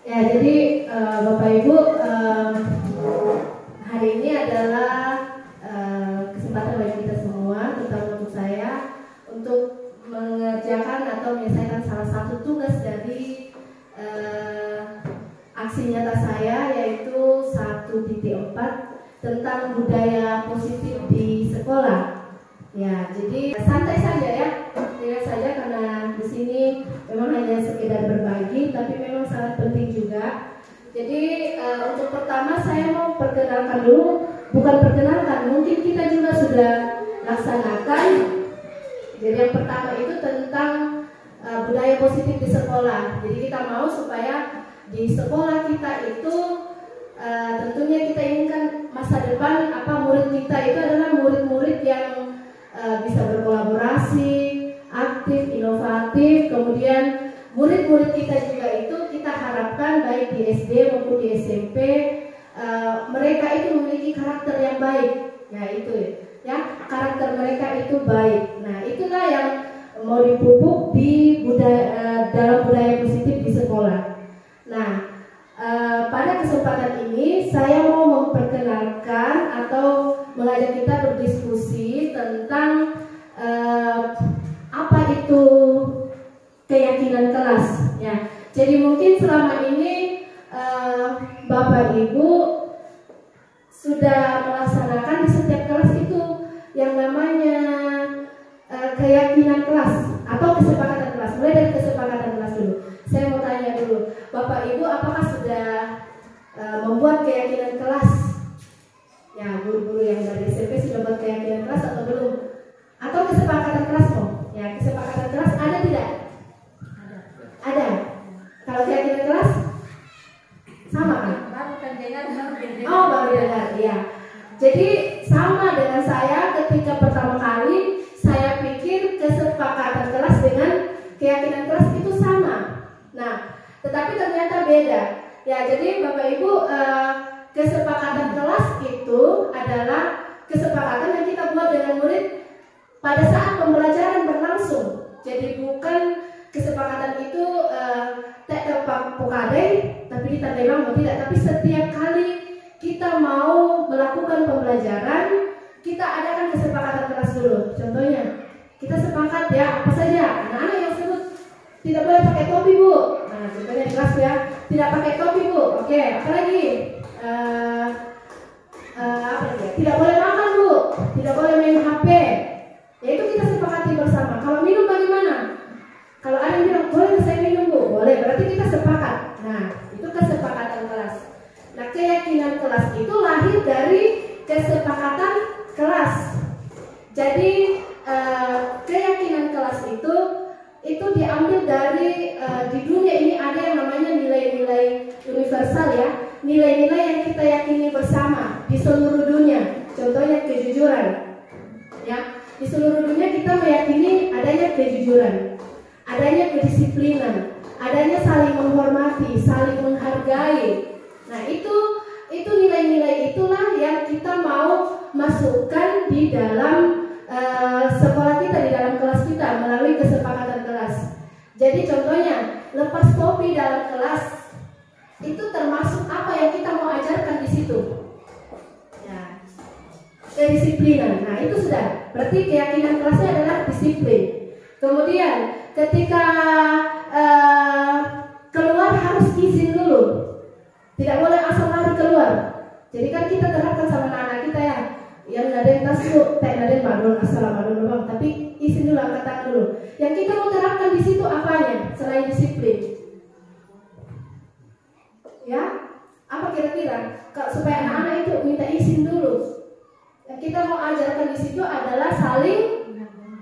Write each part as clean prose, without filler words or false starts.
Ya, jadi Bapak Ibu, hari ini adalah kesempatan bagi kita semua, terutama untuk saya, untuk mengerjakan atau menyelesaikan salah satu tugas dari aksi nyata saya, yaitu 1.4 tentang budaya positif di sekolah. Ya, jadi santai saja ya, tidak saja karena di sini memang hanya sekedar berbagi, tapi memang sangat penting juga. Jadi untuk pertama saya mau perkenalkan dulu, bukan perkenalkan, mungkin kita juga sudah laksanakan. Jadi yang pertama itu tentang budaya positif di sekolah. Jadi kita mau supaya di sekolah kita itu tentunya kita inginkan masa depan murid kita itu adalah murid-murid yang bisa berkolaborasi, aktif, inovatif. Kemudian murid-murid kita juga itu kita harapkan baik di SD maupun di SMP mereka itu memiliki karakter yang baik. Ya itu ya, karakter mereka itu baik. Nah itulah yang mau dipupuk di dalam budaya positif di sekolah. Nah pada kesempatan ini saya mau memperkenalkan atau mengajak kita berdiskusi tentang apa itu keyakinan kelas. Ya, jadi mungkin selama ini Bapak Ibu sudah melaksanakan di setiap kelas itu yang namanya keyakinan kelas atau kesepakatan kelas. Mulai dari kesepakatan kelas dulu. Saya mau tanya dulu, Bapak Ibu apakah sudah membuat keyakinan kelas? Ya, guru-guru yang dari SMP sudah buat keyakinan kelas atau belum? Atau kesepakatan kelas mau? Ya, kesepakatan kelas ada tidak? Ada. Kalau keyakinan kelas sama kan? Oh, baru dengar. Ya. Jadi sama dengan saya ketika pertama kali saya pikir kesepakatan kelas dengan keyakinan kelas itu sama. Nah, tetapi ternyata beda. Ya, jadi Bapak Ibu kesepakatan kelas itu adalah kesepakatan yang kita buat dengan murid pada saat pembelajaran berlangsung. Jadi bukan kesepakatan itu tak tepat pokade tapi ditandai tidak, tapi setiap kali kita mau melakukan pembelajaran kita adakan kesepakatan kelas dulu. Contohnya kita sepakat ya apa saja, anak-anak yang sebut tidak boleh pakai topi Bu. Nah contohnya di kelas ya, tidak pakai topi Bu. Oke, apalagi tidak boleh makan Bu, tidak boleh main HP. Yaitu kita sepakati bersama. Kalau minum bagaimana? Kalau ada yang bilang boleh saya minum Bu, boleh, berarti kita sepakat. Nah itu kesepakatan kelas. Nah keyakinan kelas itu lahir dari kesepakatan kelas. Jadi keyakinan kelas itu diambil dari di dunia ini ada yang namanya nilai-nilai universal ya, nilai-nilai yang kita yakini bersama di seluruh dunia. Contohnya kejujuran, ya di seluruh dunia kita meyakini adanya kejujuran, adanya kedisiplinan, adanya saling menghormati, saling menghargai. Nah itu nilai-nilai itulah yang kita mau masukkan di dalam sekolah kita, di dalam kelas kita melalui kesepakatan kelas. Jadi contohnya lepas topi dalam kelas itu termasuk apa yang kita mau ajarkan di situ. Ya, kedisiplinan. Nah itu sudah. Berarti keyakinan kelasnya adalah disiplin. Kemudian ketika keluar harus izin dulu. Tidak boleh asal lari keluar. Jadi kan kita terapkan sama anak-anak kita ya. Yang naden tasuk, tak naden madun, assalamualaikum bang. Tapi izin dulu, angkat tangan dulu. Yang kita mau terapkan di situ apanya selain disiplin? Ya, apa kira-kira? Supaya anak-anak itu minta izin dulu. Yang kita mau ajarkan di situ adalah saling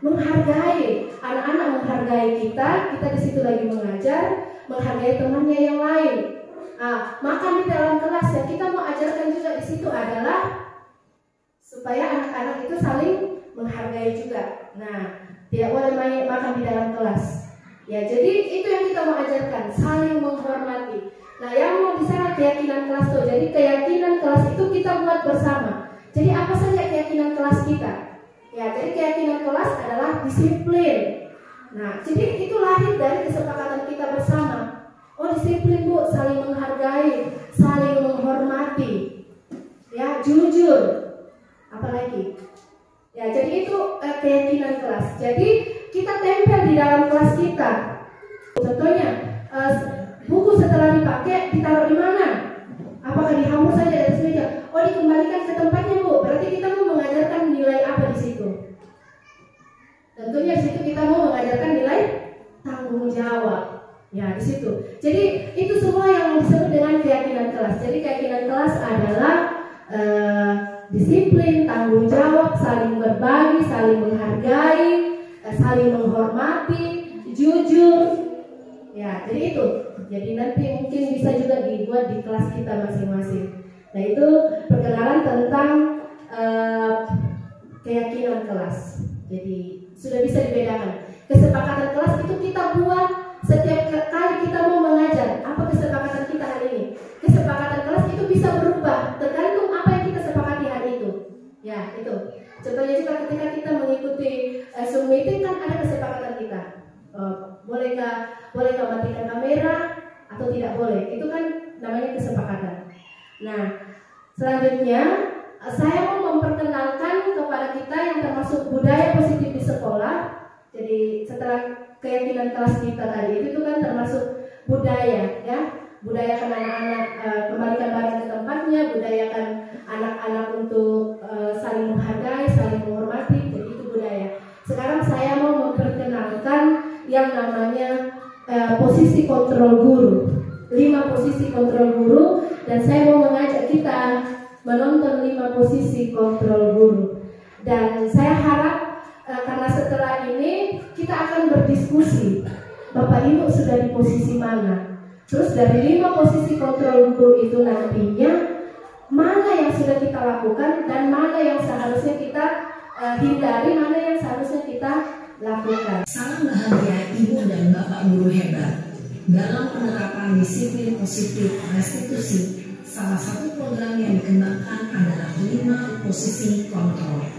menghargai. Anak-anak menghargai kita di situ lagi mengajar, menghargai temannya yang lain. Nah, makan di dalam kelas yang kita mau ajarkan juga di situ adalah supaya anak-anak itu saling menghargai juga. Nah, tidak boleh makan di dalam kelas. Ya, jadi itu yang kita mau ajarkan, saling menghormati. Nah, yang mau di sana keyakinan kelas tuh. Jadi keyakinan kelas itu kita buat bersama. Jadi apa saja keyakinan kelas kita? Ya, jadi keyakinan kelas adalah disiplin. Nah, jadi itu lahir dari kesepakatan kita bersama. Oh, di disiplin Bu, saling menghargai, saling menghormati, ya, jujur, apalagi. Ya, jadi itu keyakinan kelas. Jadi kita tempel di dalam kelas kita. Contohnya, buku setelah dipakai ditaruh di mana? Apakah dihamur saja di atas meja? Oh, dikembalikan ke tempatnya Bu. Berarti kita mau mengajarkan nilai apa di situ? Tentunya di situ kita mau mengajarkan nilai tanggung jawab. Ya, di situ. Jadi itu semua yang disebut dengan keyakinan kelas. Jadi keyakinan kelas adalah disiplin, tanggung jawab, saling berbagi, saling menghargai, saling menghormati, jujur. Ya, jadi itu. Jadi nanti mungkin bisa juga dibuat di kelas kita masing-masing. Nah, itu perkenalan tentang keyakinan kelas. Jadi sudah bisa dibedakan. Kesepakatan kelas itu kita buat setiap kali kita mau mengajar. Apa kesepakatan kita hari ini? Kesepakatan kelas itu bisa berubah tergantung apa yang kita sepakati hari itu. Ya, itu. Contohnya juga ketika kita mengikuti Zoom meeting kan ada kesepakatan kita. Bolehkah matikan kamera atau tidak boleh? Itu kan namanya kesepakatan. Nah, selanjutnya saya mau memperkenalkan kepada kita yang termasuk budaya positif di sekolah. Jadi setelah keyakinan kelas kita tadi itu kan termasuk budaya, ya. Budayakan anak-anak kembalikan barang ke tempatnya, budayakan anak-anak untuk saling menghargai, saling menghormati. Jadi itu budaya. Sekarang saya mau memperkenalkan yang namanya posisi kontrol guru. 5 posisi kontrol guru, dan saya mau mengajak kita menonton 5 posisi kontrol guru. Dan saya harap karena setelah ini kita akan berdiskusi, Bapak Ibu sudah di posisi mana. Terus dari 5 posisi kontrol guru itu nantinya mana yang sudah kita lakukan dan mana yang seharusnya kita hindari, mana yang seharusnya kita lakukan. Salam bahagia Ibu dan Bapak guru hebat. Dalam penerapan disiplin positif restitusi, salah satu program yang dikembangkan adalah 5 posisi kontrol.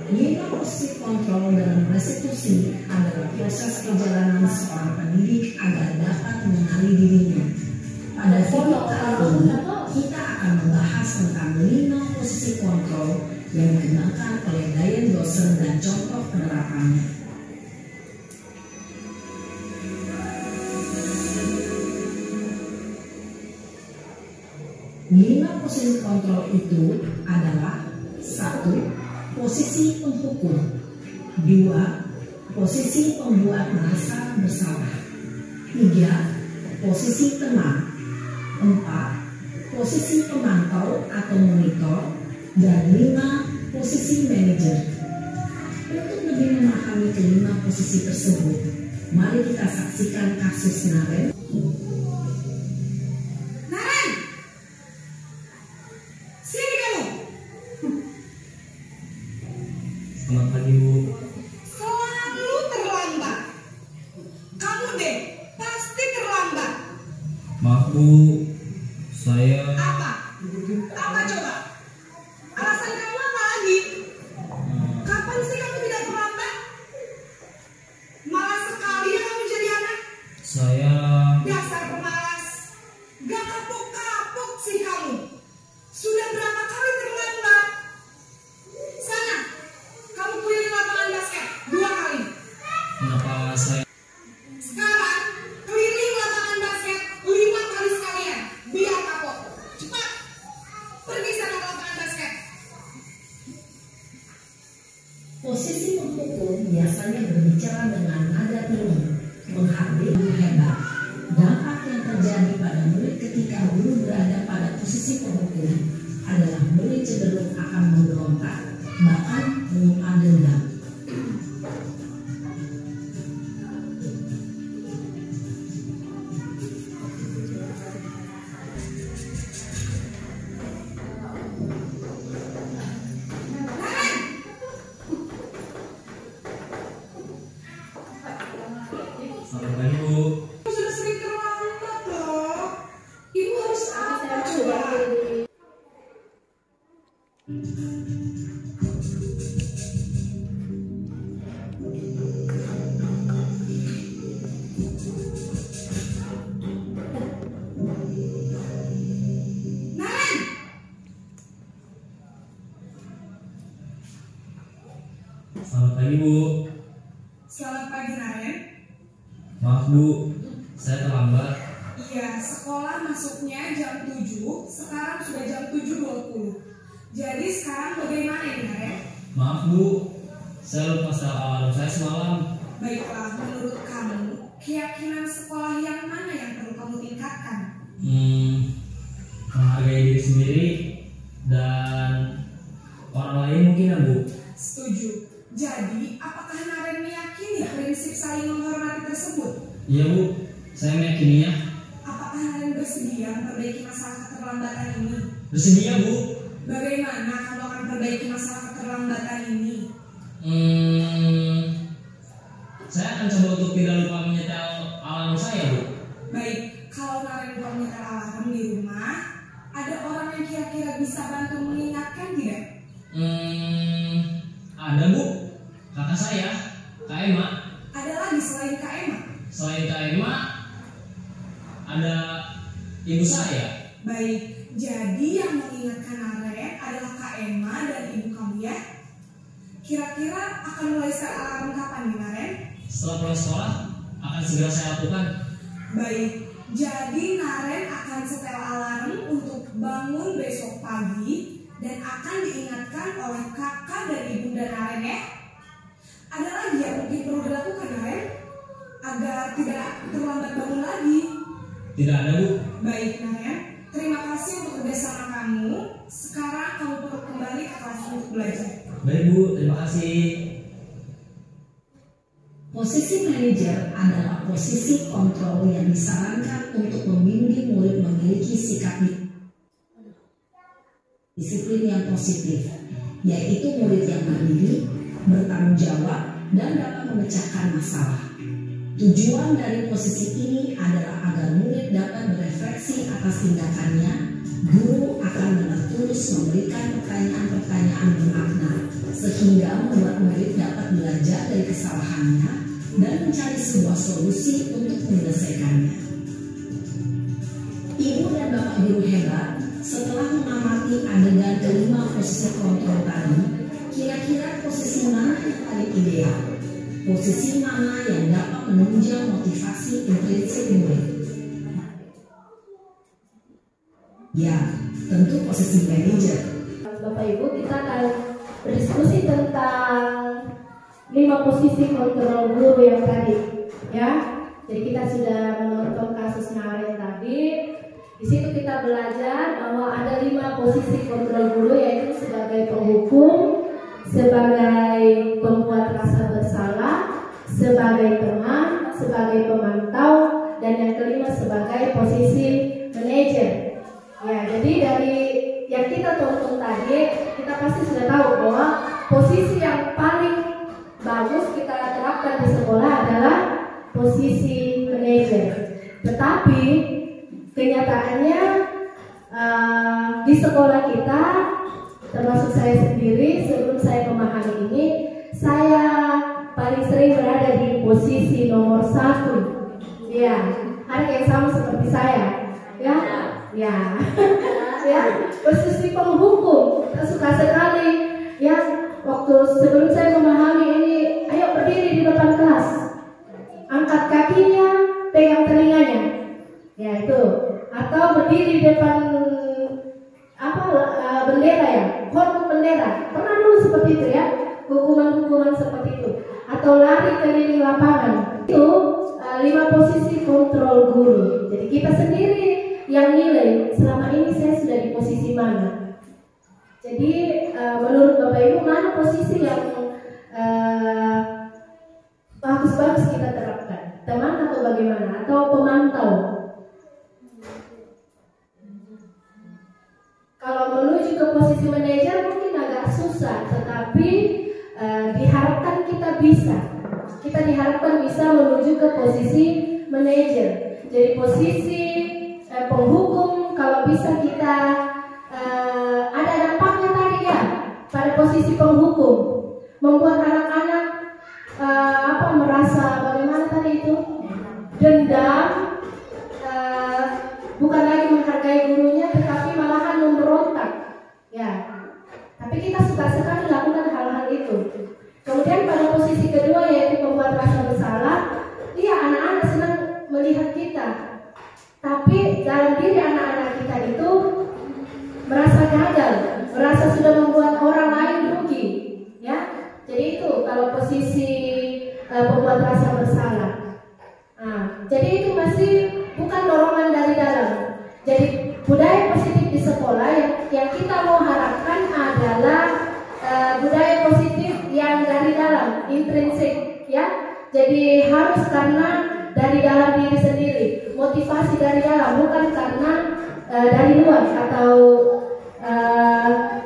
5 posisi kontrol dalam restitusi adalah proses perjalanan seorang pendidik agar dapat mengenali dirinya. Pada video kali ini, kita akan membahas tentang 5 posisi kontrol yang dikembangkan oleh Diane Dawson dan contoh penerapannya. 5 posisi kontrol itu adalah 1. Posisi penghukum, 2. Posisi pembuat merasa bersalah, 3. Posisi tenang, 4. Posisi pemantau atau monitor, dan 5. Posisi manajer. Untuk lebih memahami kelima posisi tersebut, mari kita saksikan kasus Naren. Selamat pagi, Bu. Selalu terlambat. Kamu deh, pasti terlambat. Maaf, Bu. Saya... Apa? Apa coba? Alasan kamu apa lagi? Kapan sih kamu tidak terlambat? Malas sekali ya kamu jadi anak. Saya... Dasar pemalas. Gak kapok-kapok sih kamu. Sudah berapa kali terlambat? Sana, kamu keliling lapangan basket 2 kali. Kenapa saya... Sekarang keliling lapangan basket 5 kali sekalian, biar kapok. Cepat, pergi sana ke lapangan basket. Posisi penghukum biasanya berbicara dengan nada tinggi, menghargai guru hebat. Dampak yang terjadi pada murid ketika guru berada pada posisi penghukum adalah murid cenderung akan memberontak, bahkan menyimpan dendam. Selamat pagi, Bu. Kamu sudah sering terlambat loh. Ibu harus apa coba? pagi Bu. Selamat pagi Naren. Maaf Bu, saya terlambat. Iya, sekolah masuknya jam 7, sekarang sudah jam 7.20. Jadi sekarang bagaimana ini Naren? Maaf Bu, saya lupa setel alarm saya semalam. Baiklah, menurut kamu, keyakinan sekolah yang mana yang perlu kamu tingkatkan? Menghargai diri sendiri dan orang lain mungkin ya Bu. Setuju. Jadi, apakah Naren meyakini prinsip saling menghormati tersebut? Iya Bu, saya meyakininya. Apakah Naren bersedia memperbaiki masalah keterlambatan ini? Bersedia Bu. Bagaimana kamu akan perbaiki masalah keterlambatan ini? Saya akan coba untuk tidak lupa menyetel alarm saya Bu. Baik, kalau Naren lupa menyetel alarm di rumah, ada orang yang kira-kira bisa bantu mengingatkan tidak? Ada Bu, kakak saya, Kak Emma. Ada lagi selain Kak Emma? Selain Kak Emma, ada ibu saya. Baik, jadi yang mengingatkan Naren adalah Kak Emma dan ibu kamu ya? Kira-kira akan mulai set alarm kapan nih Naren? Setelah pulang sekolah, akan segera saya lakukan. Baik, jadi Naren akan setel alarm untuk bangun besok pagi dan akan diingatkan oleh kakak dan ibunda Naren ya. Ada lagi yang mungkin perlu dilakukan Naren agar tidak terlambat bangun lagi? Tidak ada Bu. Baik Naren, terima kasih untuk kerjasama kamu. Sekarang kamu perlu kembali ke kelas untuk belajar. Baik Bu, terima kasih. Posisi manajer adalah posisi kontrol yang disarankan untuk membimbing murid memiliki sikap disiplin yang positif, yaitu murid yang mandiri, bertanggung jawab, dan dapat memecahkan masalah. Tujuan dari posisi ini adalah agar murid dapat berefleksi atas tindakannya. Guru akan dengan tulus memberikan pertanyaan-pertanyaan bermakna, sehingga membuat murid dapat belajar dari kesalahannya dan mencari sebuah solusi untuk menyelesaikannya. Ibu dan bapak guru hebat, setelah mengamati adegan kelima posisi kontrol tadi, kira-kira posisi mana yang paling ideal? Posisi mana yang dapat menunjang motivasi intrinsik murid? Ya, tentu posisi manajer. Bapak Ibu, kita akan berdiskusi tentang 5 posisi kontrol guru yang tadi, ya. Jadi kita sudah menonton kasus Naren tadi. Di situ kita belajar bahwa ada 5 posisi kontrol guru, yaitu sebagai penghukum, sebagai pembuat rasa bersalah, sebagai teman, sebagai pemantau, dan yang kelima sebagai posisi manajer. Ya, jadi dari yang kita tonton tadi, kita pasti sudah tahu bahwa posisi yang paling bagus kita terapkan di sekolah adalah posisi manajer. Tetapi kenyataannya di sekolah kita, termasuk saya sendiri, sebelum saya memahami ini, saya paling sering berada di posisi nomor 1. Ya, ada yang sama seperti saya, ya. Ya, ya, posisi penghukum. Suka sekali, ya. Waktu sebelum saya memahami ini, ayo berdiri di depan kelas, angkat kakinya, pegang telinganya, ya itu. Atau berdiri di depan bendera ya, hormat bendera. Pernah dulu seperti itu ya, hukuman-hukuman seperti itu. Atau lari keliling lapangan. Itu 5 posisi kontrol guru. Jadi kita sendiri yang nilai selama ini saya sudah di posisi mana. Jadi menurut Bapak Ibu, mana posisi yang bagus-bagus kita terapkan? Teman atau bagaimana? Atau pemantau? Kalau menuju ke posisi manajer mungkin agak susah, tetapi diharapkan kita bisa. Kita diharapkan bisa menuju ke posisi manajer. Jadi posisi penghukum, kalau bisa kita ada dampaknya tadi ya pada posisi penghukum, membuat anak-anak merasa bagaimana tadi itu, dendam, bukan lagi menghargai gurunya, tetapi malahan memberontak ya. Tapi kita suka sekali lakukan hal-hal itu. Kemudian pada posisi Tapi dalam diri anak-anak kita itu merasa gagal, merasa sudah membuat orang lain rugi, ya. Jadi itu kalau posisi pembuat rasa bersalah. Jadi itu masih bukan dorongan dari dalam. Jadi budaya positif di sekolah yang kita mau harapkan adalah budaya positif yang dari dalam, intrinsik, ya. Jadi harus karena dari dalam diri sendiri, motivasi dari dalam, bukan karena dari luar atau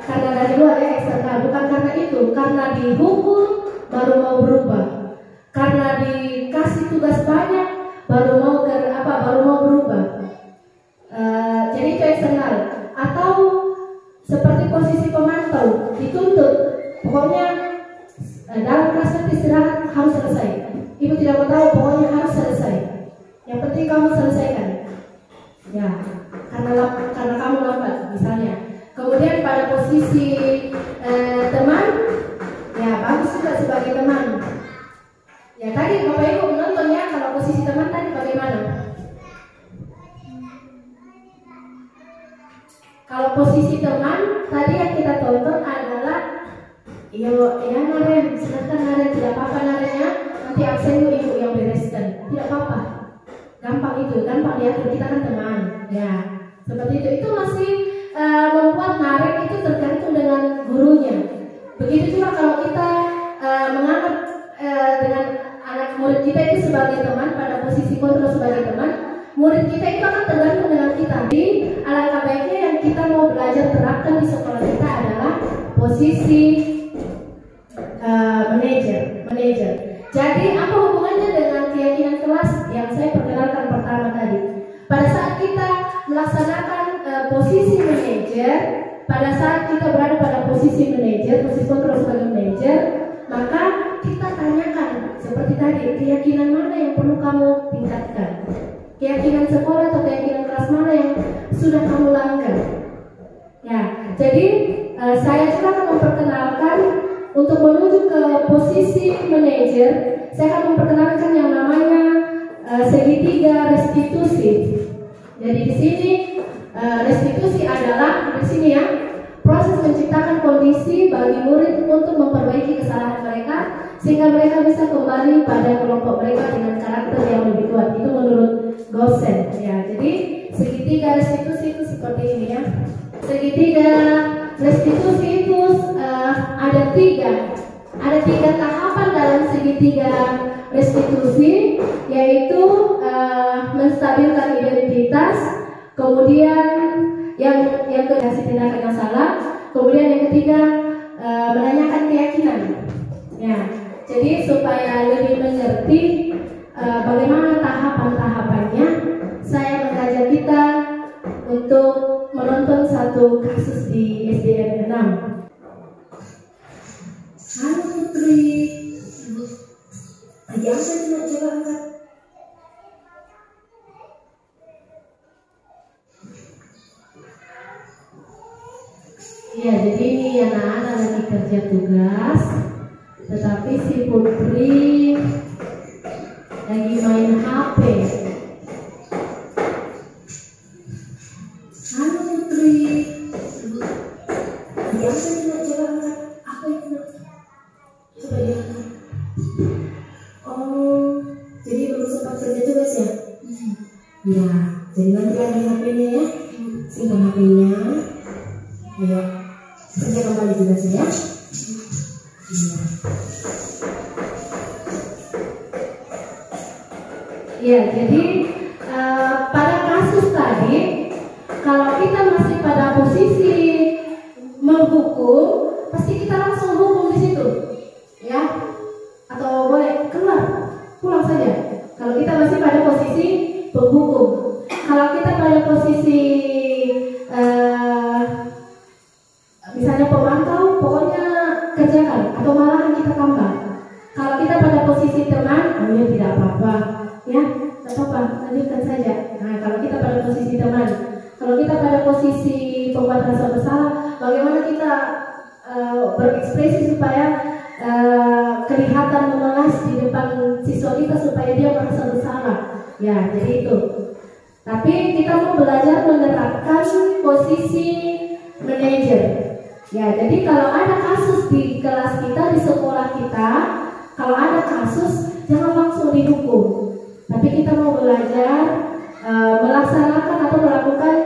karena dari luar ya, eksternal. Bukan karena itu, karena dihukum baru mau berubah, karena dikasih tugas banyak baru mau berubah. Jadi itu eksternal. Atau seperti posisi pemantau, dituntut pokoknya dalam kelas istirahat harus selesai. Ibu tidak mau tahu, pokoknya harus selesai. Yang penting kamu selesaikan. Ya, karena kamu lambat misalnya. Kemudian pada posisi teman, ya bagus juga sebagai teman. Ya tadi Bapak Ibu menonton ya, kalau posisi teman tadi bagaimana? Kalau posisi teman tadi yang kita tonton adalah ya Naren, silakan Naren, tidak apa-apa Naren ya, nanti absen ibu yang bereskan, tidak apa-apa, gampang itu, gampang diatur, kita kan teman, ya seperti itu. Itu masih membuat Naren itu tergantung dengan gurunya. Begitu juga kalau kita menganggap dengan anak murid kita itu sebagai teman, pada posisi kontrol sebagai teman, murid kita itu akan tergantung dengan kita. Jadi alangkah baiknya yang kita mau belajar terapkan di sekolah kita adalah posisi manajer. Jadi apa hubungannya dengan keyakinan kelas yang saya perkenalkan pertama tadi? Pada saat kita melaksanakan posisi manajer, pada saat kita berada pada posisi manajer, posisi kontrol sebagai manajer, maka kita tanyakan seperti tadi, keyakinan mana yang perlu kamu tingkatkan? Keyakinan sekolah atau keyakinan kelas mana yang sudah kamu langgar? Ya, jadi saya juga akan memperkenalkan untuk menuju ke posisi manajer. Saya akan memperkenalkan yang namanya segitiga restitusi. Jadi di sini restitusi adalah di sini ya, proses menciptakan kondisi bagi murid untuk memperbaiki kesalahan mereka sehingga mereka bisa kembali pada kelompok mereka dengan karakter yang lebih kuat. Itu menurut dosen ya. Jadi segitiga restitusi itu seperti ini ya. Segitiga restitusi itu ada tiga tahapan dalam segitiga restitusi, yaitu menstabilkan identitas, kemudian yang kedua tindakan yang salah, kemudian yang ketiga menanyakan keyakinan. Ya, jadi supaya lebih mengerti bagaimana tahapan-tahapannya, saya mengajak kita untuk menonton satu kasus di SDN 6. Halo Putri, lagi apa coba angkat? Ya, jadi ini anak-anak lagi kerja tugas, tetapi si Putri lagi main HP. Halo Putri, lagi apa coba angkat? Apa itu? Coba diangkat. Oh, jadi belum sempat kerja tugas ya? Ya, jadi nanti lagi HP-nya ya, simpan HP-nya. Ayo, kerja kembali tugasnya ya. Ya, jadi pada kasus tadi, kalau kita masih pada posisi menghukum, pasti kita langsung hukum di situ, ya. Atau boleh keluar, pulang saja. Kalau kita masih pada posisi penghukum, kalau kita pada posisi misalnya pemantau, pokoknya kerjakan atau malahan kita tambah. Kalau kita pada posisi teman, oh ya tidak apa-apa, ya, tidak apa-apa, lanjutkan saja. Nah, kalau kita pada posisi teman, kalau kita pada posisi pembuat rasa bersalah, bagaimana kita berekspresi supaya kelihatan memelas di depan siswa kita supaya dia merasa bersalah. Ya, jadi itu. Tapi kita mau belajar menerapkan posisi manajer. Ya, jadi kalau ada kasus di kelas kita, di sekolah kita, kalau ada kasus jangan langsung dihukum. Tapi kita mau belajar melaksanakan atau melakukan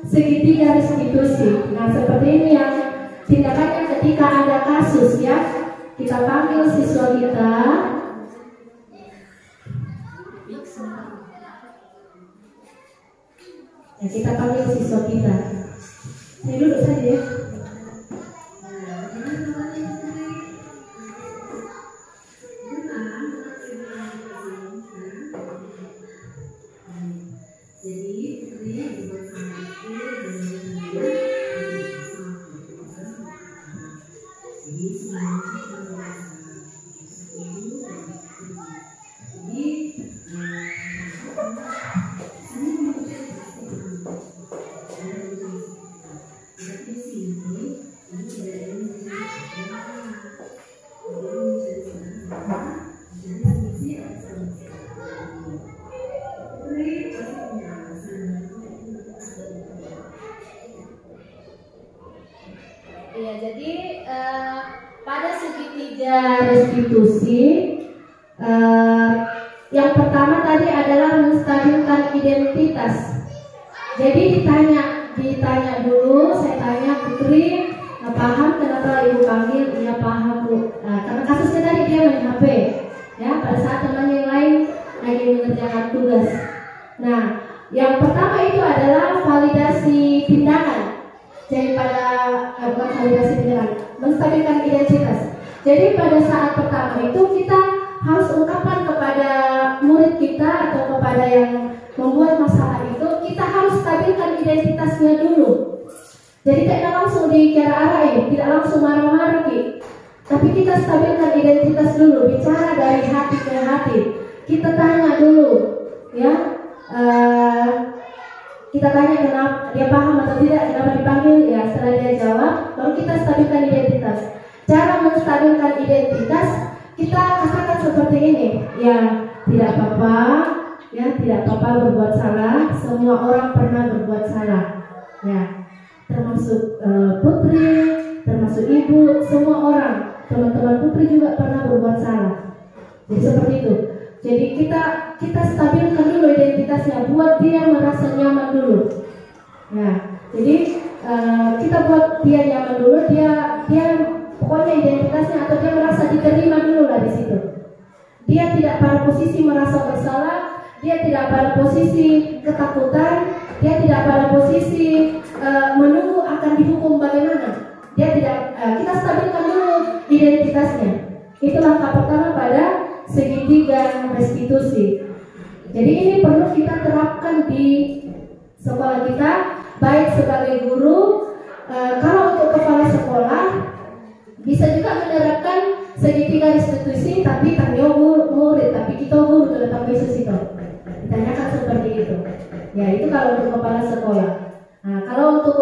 segitiga restitusi. Nah, seperti ini yang tindakannya ketika ada kasus ya. Kita panggil siswa kita. Ya, kita panggil siswa kita. Saya duduk saja ya. Ya, jadi pada segitiga restitusi yang pertama tadi adalah menstabilkan identitas. Jadi ditanya dulu, saya tanya Putri, paham kenapa ibu panggil? Iya paham Bu. Karena kasusnya tadi dia main HP, ya pada saat teman yang lain lagi mengerjakan tugas. Nah, yang pertama itu adalah validasi tindakan. Jadi pada bukan validasi tindakan, menstabilkan identitas. Jadi pada saat pertama itu kita harus ungkapkan kepada murid kita atau kepada yang membuat masalah itu, kita harus stabilkan identitasnya dulu. Jadi tidak langsung dikira-arahin, tidak langsung marah-marah tapi kita stabilkan identitas dulu, bicara dari hati ke hati. Kita tanya dulu, ya. Kita tanya kenapa dia paham atau tidak, kenapa dipanggil, ya setelah dia jawab, baru kita stabilkan identitas. Cara menstabilkan identitas, kita katakan seperti ini, ya tidak apa-apa, ya tidak apa-apa berbuat salah, semua orang pernah berbuat salah, ya termasuk Putri, termasuk ibu, semua orang, teman-teman Putri juga pernah berbuat salah. Jadi seperti itu. Jadi kita stabilkan dulu identitasnya, buat dia merasa nyaman dulu. Nah, jadi kita buat dia nyaman dulu, dia pokoknya identitasnya atau dia merasa diterima dulu lah di situ. Dia tidak pada posisi merasa bersalah, dia tidak pada posisi ketakutan, dia tidak pada posisi menunggu akan dihukum bagaimana. Dia tidak, kita stabilkan dulu identitasnya. Itu langkah pertama pada segitiga restitusi. Jadi ini perlu kita terapkan di sekolah kita, baik sebagai guru. Kalau untuk kepala sekolah bisa juga menerapkan segitiga restitusi, tapi tanya murid, tapi kita guru tetap bisa itu. Ditanyakan seperti itu. Ya itu kalau untuk kepala sekolah. Nah, kalau untuk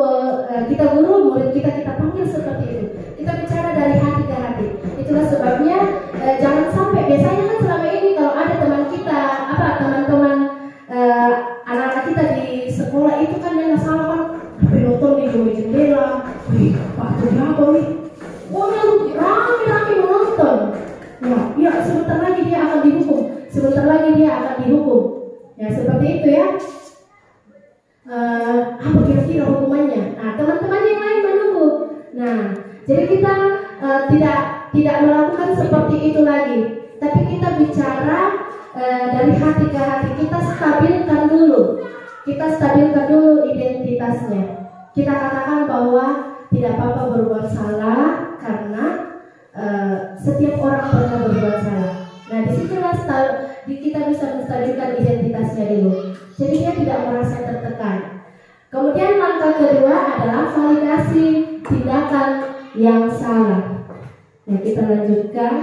kita guru, murid kita panggil seperti itu. Kita bicara dari hati ke hati. Itulah sebabnya jangan sampai, biasanya kan selama ini kalau ada teman kita, teman-teman anak-anak kita di sekolah itu kan yang salah kan, penonton di bawah jendela, wih Pak kenapa wih, rame-rame menonton. Ya sebentar lagi dia akan dihukum, ya seperti itu ya. Apa kira-kira hukumannya? Nah, teman-teman yang lain menunggu. Nah, jadi kita tidak melakukan seperti itu lagi, tapi kita bicara dari hati ke hati. Kita stabilkan dulu identitasnya. Kita katakan bahwa tidak apa-apa berbuat salah karena setiap orang pernah berbuat salah. Nah, disitulah kita bisa menstabilkan identitasnya dulu. Jadi dia tidak merasa tertekan. Kemudian langkah kedua adalah validasi tindakan yang salah. Nah, kita lanjutkan.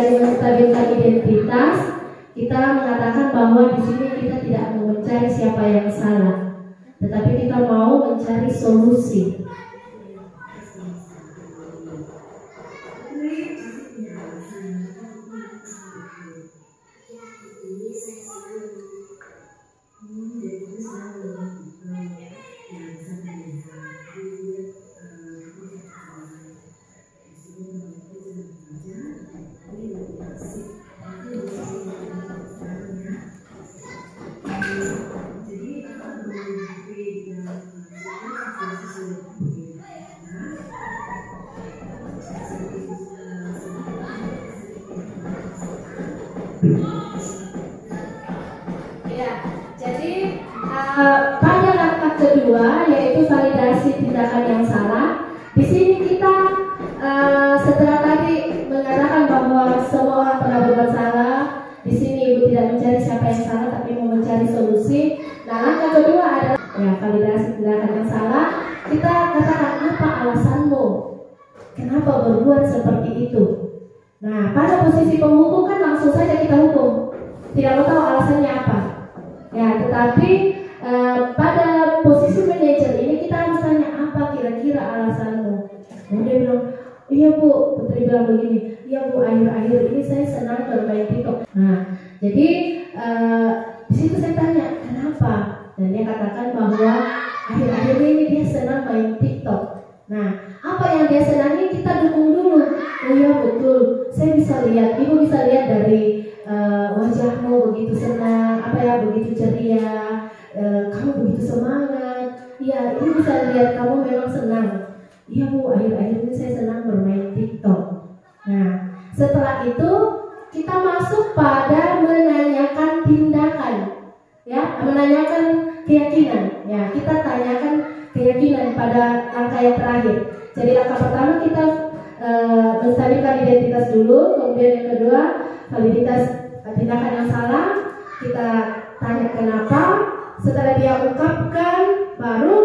dari menstabilkan identitas, kita mengatakan bahwa di sini kita tidak mau mencari siapa yang salah, tetapi kita mau mencari solusi. Ya, jadi pada langkah kedua yaitu validasi tindakan yang salah. Di sini kita setelah tadi mengatakan bahwa semua orang pernah berbuat salah, di sini ibu tidak mencari siapa yang salah, tapi mau mencari solusi. Nah, langkah kedua adalah ya validasi tindakan yang salah. Kita katakan apa alasanmu, kenapa berbuat seperti itu. Nah, pada posisi penghukum kan langsung saja kita hukum, tidak mau tahu alasannya apa. Ya, tetapi pada posisi manajer ini kita harus tanya apa kira-kira alasanmu. Dan dia bilang, iya bu, Putri bilang begini, iya bu, akhir-akhir ini saya senang bermain TikTok. Nah, jadi di situ saya tanya kenapa, dan dia katakan bahwa akhir-akhir ini dia senang main TikTok. Nah, apa yang dia senangi kita dukung dulu. Oh iya betul, saya bisa lihat, ibu bisa lihat dari wajahmu begitu senang, begitu ceria, kamu begitu semangat. Iya, ibu bisa lihat kamu memang senang. Iya bu, akhir-akhir ini saya senang bermain TikTok. Nah, setelah itu kita masuk pada menanyakan tindakan, ya, menanyakan keyakinan. Ya, kita tanyakan keyakinan pada langkah yang terakhir. Jadi langkah pertama kita menstabilkan identitas dulu, kemudian yang kedua validitas tindakan yang salah. Kita tanya kenapa, setelah dia ungkapkan baru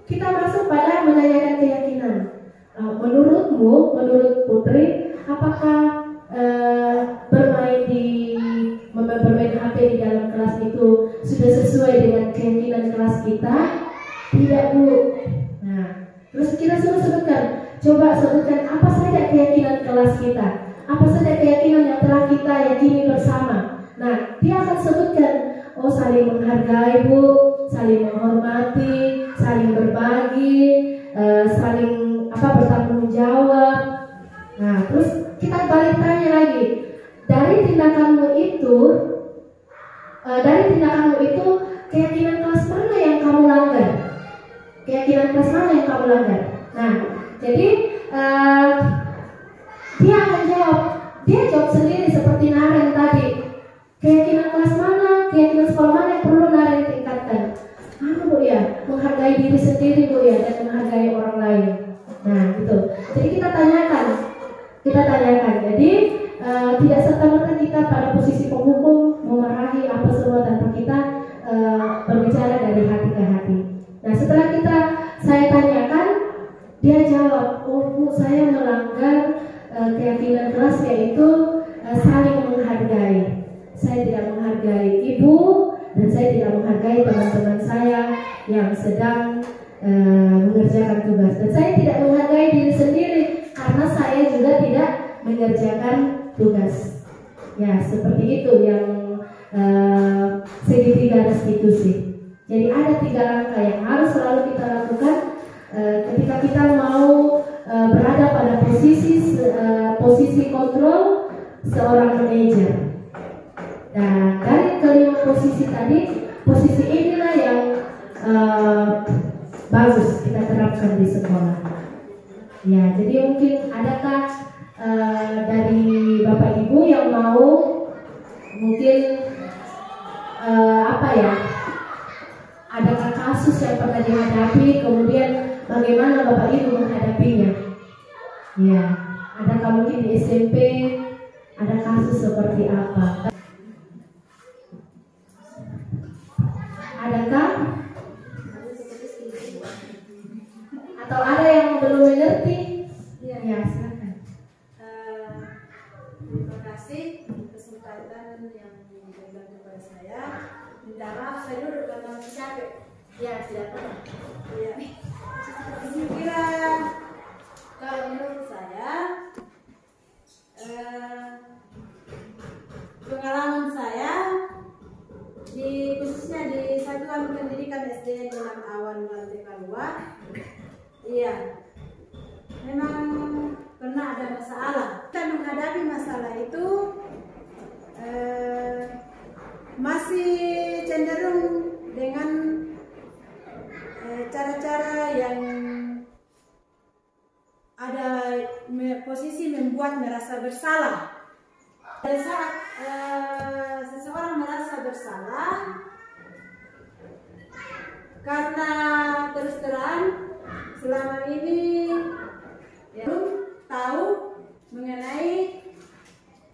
kita masuk pada menanyakan keyakinan. Menurut Putri, apakah bermain HP di dalam kelas itu sudah sesuai dengan keyakinan kelas kita? Tidak bu. Nah, terus kita coba sebutkan apa saja keyakinan kelas kita, apa saja keyakinan yang telah kita yakini bersama. Nah, dia akan sebutkan, oh saling menghargai bu, saling menghormati, saling berbagi, saling bertanggung jawab. Nah, terus kita balik tanya lagi, dari tindakanmu itu keyakinan kelas mana yang kamu langgar? Keyakinan kelas mana yang kamu langgar? Nah, jadi dia akan jawab. Dia jawab sendiri seperti Naren tadi. Keyakinan kelas mana, keyakinan sekolah mana yang perlu Naren tingkatkan? Bu ya, menghargai diri sendiri bu ya, dan menghargai orang lain. Nah, gitu. Jadi kita tanyakan. Jadi tidak serta-merta kita pada posisi penghukum memarahi apa semua tanpa kita berbicara dari hati ke hati. Nah, setelah saya tanyakan, dia jawab, oh bu, saya melanggar keyakinan kelas yaitu saling menghargai. Saya tidak menghargai ibu dan saya tidak menghargai teman-teman saya yang sedang mengerjakan tugas, dan saya tidak menghargai diri sendiri karena saya juga tidak mengerjakan tugas. Ya, seperti itu yang segitiga restitusi. Jadi ada 3 langkah yang harus selalu kita lakukan ketika kita mau berada pada posisi kontrol seorang manajer. Nah, dari kelima posisi tadi, posisi inilah yang bagus kita terapkan di sekolah. Ya, jadi mungkin adakah dari Bapak Ibu yang mau mungkin adakah kasus yang pernah dihadapi, kemudian bagaimana Bapak Ibu menghadapinya? Ya, adakah mungkin di SMP ada kasus seperti apa? Adakah? Atau ada yang belum mengerti? Ya, ya silakan. Terima kasih. kasih kesempatan yang diberikan kepada saya. Minta maaf saya duduk karena masih capek. Ya, tidak apa-apa. Iya. Saya kira kalau menurut saya pengalaman saya khususnya di Satuan Pendidikan SD Jalan Awan Rantai Kalua, iya, memang pernah ada masalah. Kita menghadapi masalah itu masih cenderung dengan cara-cara yang ada posisi membuat merasa bersalah. Pada saat seseorang merasa bersalah karena terus terang selama ini belum tahu mengenai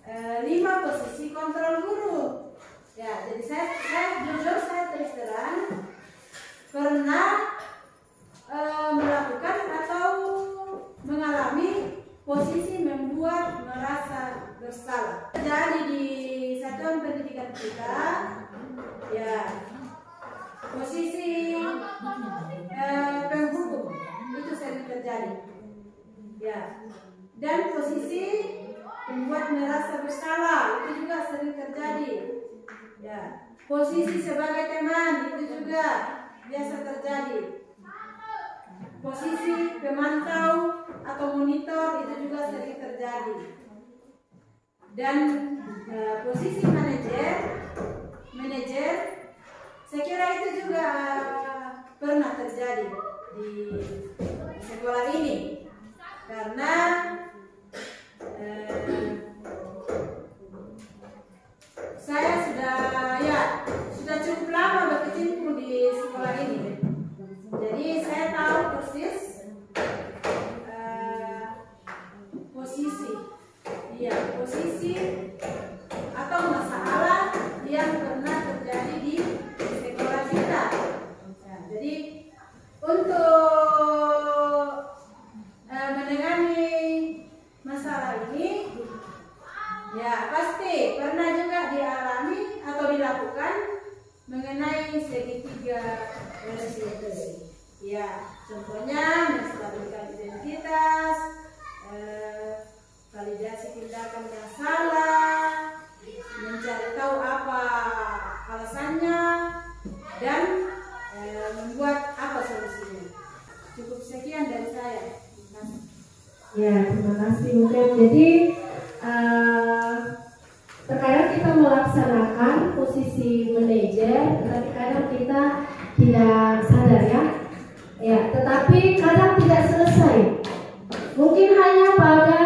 5 posisi kontrol guru. Ya, jadi saya jujur, saya terus terang pernah melakukan atau mengalami posisi membuat merasa bersalah. Jadi di satuan pendidikan kita, ya, posisi penghukum itu sering terjadi, ya, dan posisi membuat merasa bersalah itu juga sering terjadi, ya, posisi sebagai teman itu juga biasa terjadi, posisi pemantau atau monitor itu juga sering terjadi, dan posisi manajer saya kira itu juga pernah terjadi di sekolah ini karena saya sudah cukup lama berkecimpung di sekolah ini, jadi saya tahu persis posisi atau masalah yang pernah terjadi di sekolah kita. Ya, jadi untuk menangani masalah ini, ya pasti pernah juga dialami atau dilakukan mengenai segitiga resiliensi. Ya, contohnya menstabilkan identitas, validasi tindakan yang salah, mencari tahu apa alasannya, dan membuat apa solusinya. Cukup sekian dari saya. Terima kasih. Ya, terima kasih Mungkin. Jadi terkadang kita melaksanakan posisi manajer, tapi kadang kita tidak sadar ya. Ya, tetapi kadang tidak selesai. Mungkin hanya pada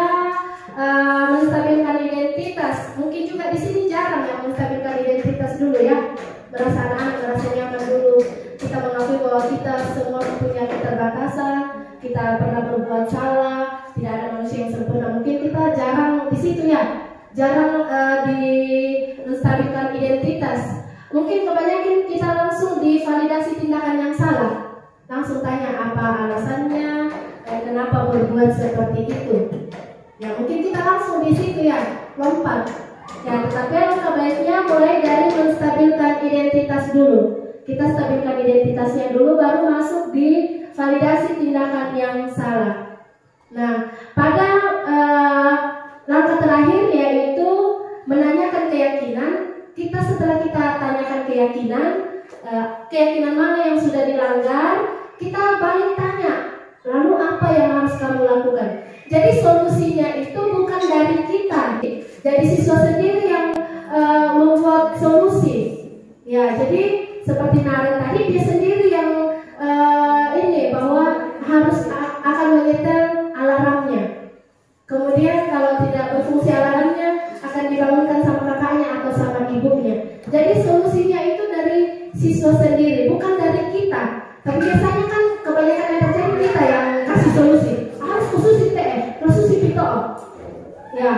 menstabilkan identitas. Mungkin juga di sini jarang yang menstabilkan identitas dulu ya. Merasa anak, merasa nyaman dulu. Kita mengakui bahwa kita semua punya keterbatasan, kita pernah berbuat salah, tidak ada manusia yang sempurna. Mungkin kita jarang di situ ya, jarang di menstabilkan identitas. Mungkin kebanyakan kita langsung divalidasi tindakan yang salah. Langsung tanya apa alasannya, kenapa berbuat seperti itu. Ya mungkin kita langsung di situ ya, lompat. Ya, tetapi alangkah baiknya mulai dari menstabilkan identitas dulu. Kita stabilkan identitasnya dulu, baru masuk di validasi tindakan yang salah. Nah, pada langkah terakhir yaitu menanyakan keyakinan. Kita setelah kita tanyakan keyakinan mana yang sudah dilanggar, kita balik tanya, lalu apa yang harus kamu lakukan? Jadi solusinya itu bukan dari kita, dari siswa sendiri yang membuat solusi. Ya, jadi seperti Naren tadi, dia sendiri yang bahwa harus akan menyetel alarmnya. Kemudian kalau tidak berfungsi alarmnya akan dibangunkan sama kakaknya atau sama ibunya. Jadi solusinya itu dari siswa sendiri, bukan dari kita. Tapi biasanya kan kebanyakan yang terjadi kita yang kasih solusi. Harus khusus pito. Ya,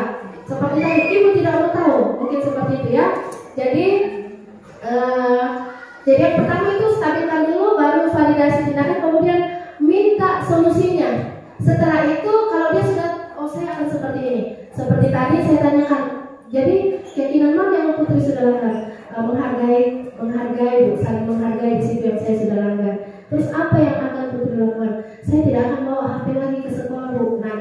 seperti tadi ibu tidak mau tahu, mungkin seperti itu ya. Jadi yang pertama itu stabilkan dulu, baru validasi tindakan, kemudian minta solusinya. Setelah itu kalau dia sudah, oh saya akan seperti ini. Seperti tadi saya tanyakan, Jadi keyakinan mana yang Putri sudah langgar? Menghargai, Bu, saling menghargai di situ yang saya sudah langgar. Terus apa yang akan Putri lakukan? Saya tidak akan bawa HP lagi ke sekolah, Bu. Nah,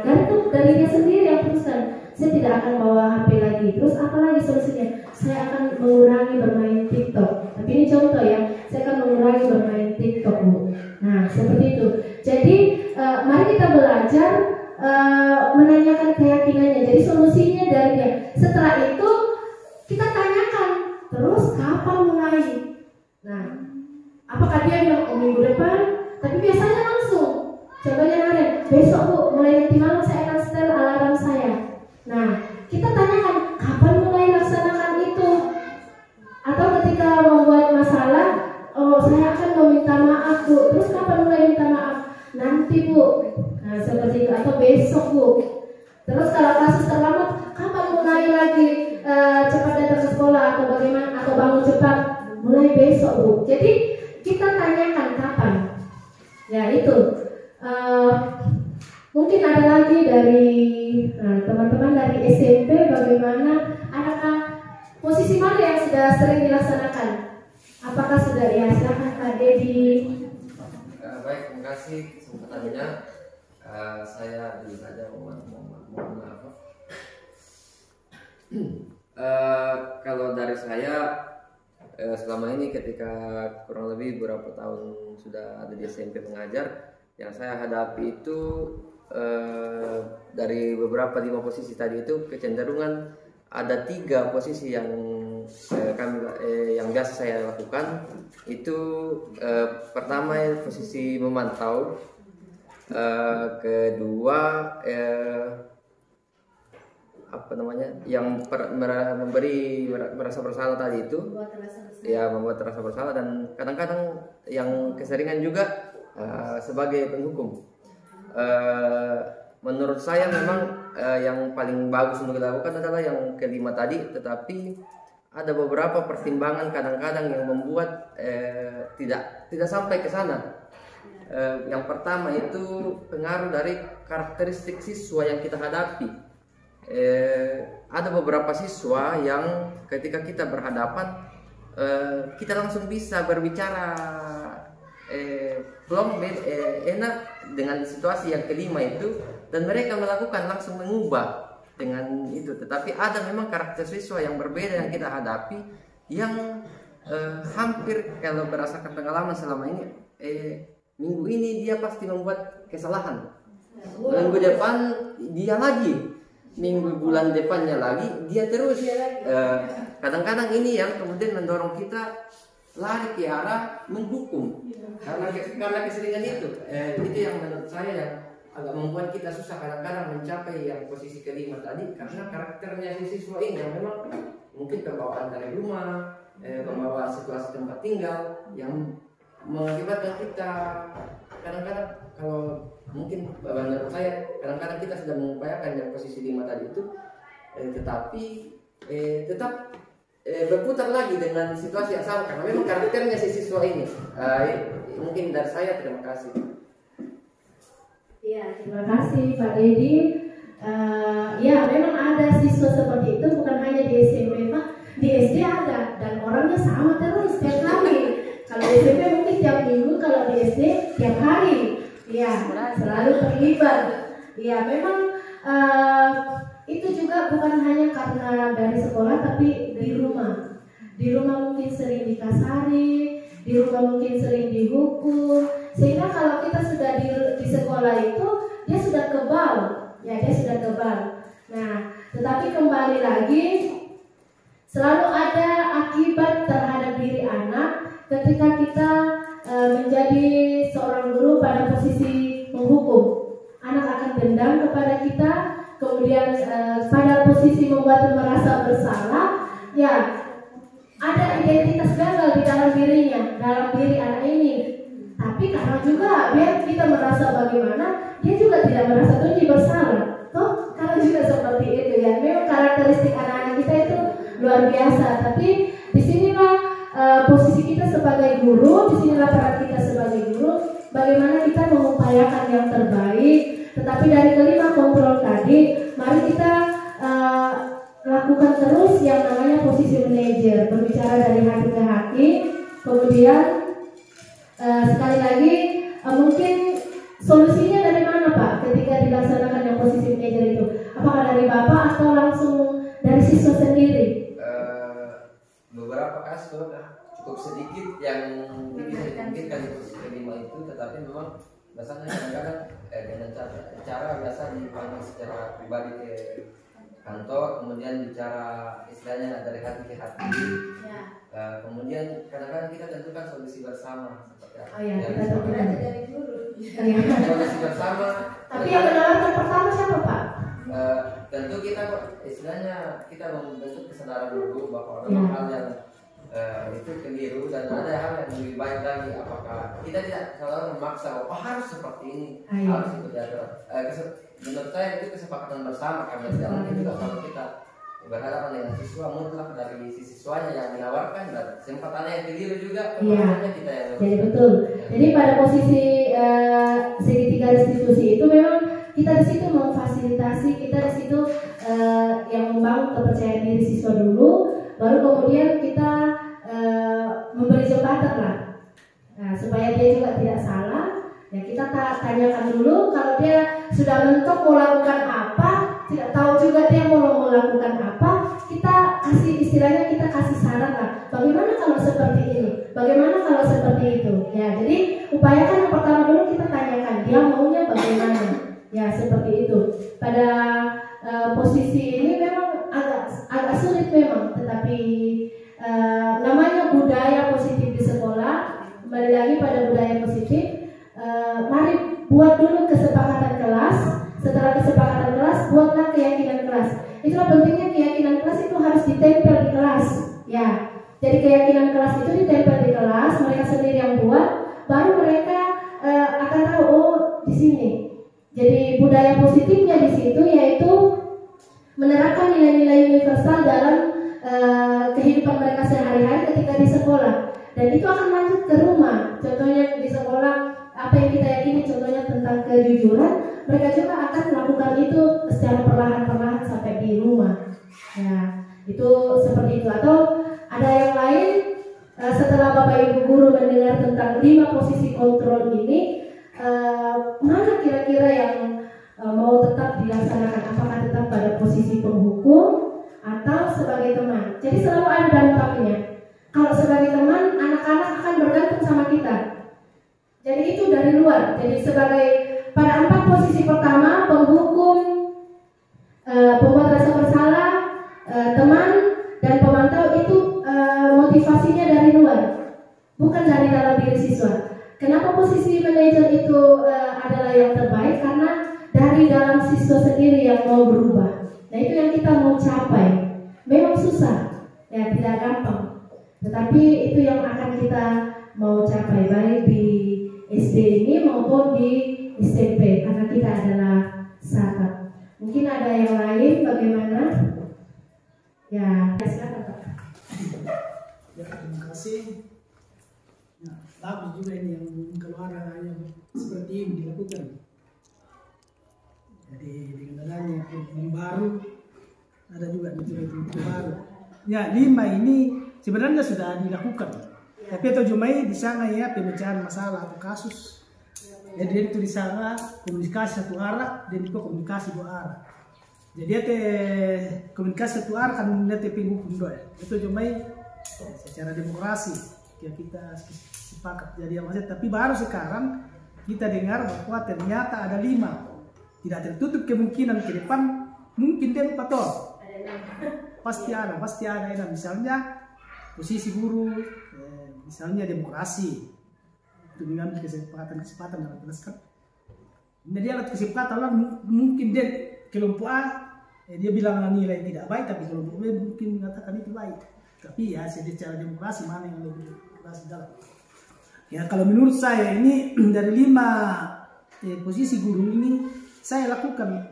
dari dia sendiri yang putuskan. Saya tidak akan bawa HP lagi. Terus apa lagi solusinya? Saya akan mengurangi bermain TikTok. Tapi ini contoh ya. Saya akan mengurangi bermain TikTok, Bu. Nah, seperti itu. Jadi mari kita belajar menanyakan keyakinannya. Jadi solusinya dari dia. Setelah itu kita tanyakan. Terus kapan mulai? Nah, apakah dia bilang minggu depan? Tapi biasanya langsung. Contohnya Naren, besok Bu, mulai nanti malam saya akan setel alarm saya. Nah, kita tanyakan kapan mulai laksanakan itu. Atau ketika membuat masalah, oh saya akan meminta maaf Bu. Terus kapan mulai minta maaf? Nanti Bu. Nah, seperti itu. Atau besok Bu. Terus kalau kasus terlambat, kapan mulai lagi cepat datang ke sekolah atau bagaimana? Atau bangun cepat? Mulai besok Bu. Jadi kita tanyakan kapan. Ya itu. Mungkin ada lagi dari teman-teman dari SMP, bagaimana adakah posisi mana yang sudah sering dilaksanakan? Apakah sudah ya? Silakan Kak Dedi. Baik, terima kasih kesempatannya. Saya dulu saja mohon maaf. Kalau dari saya selama ini ketika kurang lebih beberapa tahun sudah ada di SMP mengajar, yang saya hadapi itu dari beberapa 5 posisi tadi itu kecenderungan ada 3 posisi yang yang biasa saya lakukan. Itu pertama posisi memantau, kedua yang memberi merasa bersalah tadi itu, ya membuat rasa bersalah, dan kadang-kadang yang keseringan juga sebagai penghukum. Menurut saya memang yang paling bagus untuk dilakukan adalah yang kelima tadi, tetapi ada beberapa pertimbangan kadang-kadang yang membuat tidak sampai ke sana. Yang pertama itu pengaruh dari karakteristik siswa yang kita hadapi. Ada beberapa siswa yang ketika kita berhadapan kita langsung bisa berbicara enak dengan situasi yang kelima itu, dan mereka melakukan langsung mengubah dengan itu. Tetapi ada memang karakter siswa yang berbeda yang kita hadapi, yang hampir kalau berdasarkan pengalaman selama ini, minggu ini dia pasti membuat kesalahan, minggu depan dia lagi, bulan depannya lagi dia terus. Kadang-kadang ini yang kemudian mendorong kita lari ke arah menghukum karena keseringan itu. Itu yang menurut saya yang agak membuat kita susah kadang-kadang mencapai yang posisi kelima tadi, karena karakternya si siswa ini yang memang mungkin pembawaan dari rumah, pembawa situasi tempat tinggal yang mengakibatkan kita kadang-kadang, kalau mungkin menurut saya kadang-kadang kita sudah mengupayakan yang posisi 5 tadi itu, tetapi tetap berputar lagi dengan situasi yang sama karena memang karakternya si siswa ini. Mungkin dari saya, terima kasih. Ya, terima kasih Pak Dedi. Ya, memang ada siswa seperti itu, bukan hanya di SMP Pak, di SD ada, dan orangnya sama terus setiap hari. Kalau di SMP mungkin tiap minggu, kalau di SD tiap hari. Ya, selalu terlibat. Ya, memang itu juga bukan hanya karena dari sekolah, tapi di rumah. Di rumah mungkin sering dikasari, di rumah mungkin sering dihukum, sehingga kalau kita sudah di sekolah itu dia sudah kebal, ya dia sudah kebal. Nah, tetapi kembali lagi, selalu ada akibat terhadap diri anak ketika kita menjadi seorang guru pada posisi menghukum. Anak akan dendam kepada kita, kemudian pada posisi membuat merasa bersalah, ya ada identitas gagal di dalam dirinya, dalam diri anak ini. Tapi karena juga biar kita merasa bagaimana, dia juga tidak merasa tunji bersalah. Toh, karena juga seperti itu ya. Memang karakteristik anak-anak kita itu luar biasa. Tapi disinilah posisi kita sebagai guru, disinilah peran kita sebagai guru. Bagaimana kita mengupayakan yang terbaik. Tetapi dari kelima kontrol tadi, mari kita lakukan terus yang namanya posisi manajer, berbicara dari hati ke hati. Kemudian sekali lagi mungkin solusinya dari mana Pak ketika dilaksanakan yang posisi manajer itu? Apakah dari Bapak atau langsung dari siswa sendiri? Beberapa kasus cukup sedikit yang bisa dimungkinkan di posisi kelima itu, tetapi memang biasanya kadang-kadang dengan cara biasa dipanggil secara pribadi ke kantor, kemudian bicara istilahnya dari hati ke hati. Kemudian kadang-kadang kita tentukan solusi bersama seperti apa. Kita tentukan dari guru. Solusi bersama. Tapi yang menawarkan pertama siapa Pak? Tentu kita istilahnya kita membentuk kesadaran dulu bahwa memang hal yang itu keliru dan ada hal yang lebih baik lagi. Apakah kita tidak selalu memaksa harus seperti ini, harus ikuti aturan. Menurut saya itu kesepakatan bersama, karena tidak mungkin juga kalau kita berhadapan dengan siswa mutlak dari si siswanya yang menawarkan dan kesempatannya yang keliru juga. Kita yang jadi betul. Jadi pada posisi segitiga restitusi itu memang kita di situ memfasilitasi, kita di situ yang membangun kepercayaan diri siswa dulu, baru kemudian kita memberi jembatan lah, supaya dia juga tidak salah. Ya kita tanyakan dulu, kalau dia sudah mentok mau lakukan apa, tidak tahu juga dia mau melakukan apa, kita kasih istilahnya, kita kasih saran lah. Bagaimana kalau seperti ini? Bagaimana kalau seperti itu? Ya, jadi upayakan yang pertama dulu kita tanyakan dia maunya bagaimana. Ya seperti itu. Pada posisi ini memang agak sulit memang, tetapi namanya budaya positif di sekolah. Kembali lagi pada budaya positif. Mari buat dulu kesepakatan kelas. Setelah kesepakatan kelas, buatlah keyakinan kelas. Itulah pentingnya keyakinan kelas itu harus ditempel di kelas. Ya, jadi keyakinan kelas itu ditempel di kelas. Mereka sendiri yang buat, baru mereka akan tahu oh di sini. Jadi budaya positifnya di situ yaitu menerapkan nilai-nilai universal dalam kehidupan mereka sehari-hari ketika di sekolah. Dan itu akan lanjut ke rumah. Contohnya di sekolah apa yang kita yakini, contohnya tentang kejujuran, mereka juga akan melakukan itu secara perlahan-perlahan sampai di rumah. Ya, itu seperti itu. Atau ada yang lain, setelah Bapak Ibu guru mendengar tentang 5 posisi kontrol ini, mana kira-kira yang mau tetap dilaksanakan? Apakah tetap pada posisi penghukum atau sebagai teman? Jadi selalu ada dampaknya. Kalau sebagai teman, anak-anak akan bergantung sama kita. Jadi itu dari luar. Jadi sebagai pada 4 posisi pertama, penghukum, pembuat rasa bersalah, teman, dan pemantau itu motivasinya dari luar, bukan dari dalam diri siswa. Kenapa posisi manajer itu adalah yang terbaik? Karena dari dalam siswa sendiri yang mau berubah. Nah itu yang kita mau capai. Memang susah, ya tidak gampang. Tetapi itu yang akan kita mau capai baik di SD ini maupun di SMP, karena kita adalah sahabat. Mungkin ada yang lain bagaimana? Ya, silakan Pak. Ya, terima kasih. Nah, bagus juga ini yang kalau ada yang seperti ini dilakukan. Jadi dengan adanya yang baru ada juga metode baru. Ya, 5 ini sebenarnya sudah dilakukan. Tapi itu cuma di sana ya pemecahan masalah atau kasus. Jadi itu di sana komunikasi satu arah dan juga komunikasi 2 arah. Jadi ada komunikasi satu arah kan melihat penghukum doa. Itu cuma secara demokrasi ya kita sepakat jadi yang maksud. Tapi baru sekarang kita dengar bahwa ternyata ada 5. Tidak tertutup kemungkinan ke depan mungkin dia 4 toh. Pasti ada ya. Misalnya posisi guru, misalnya demokrasi, itu mengambil kesempatan dalam kelas kan. Nah dia alat kesempatan lah mungkin dia kelompok A, dia bilang nilai tidak baik, tapi kelompok B mungkin mengatakan itu baik. Tapi ya secara demokrasi mana yang lebih demokrasi dalam. Ya kalau menurut saya ini dari 5 posisi guru ini saya lakukan.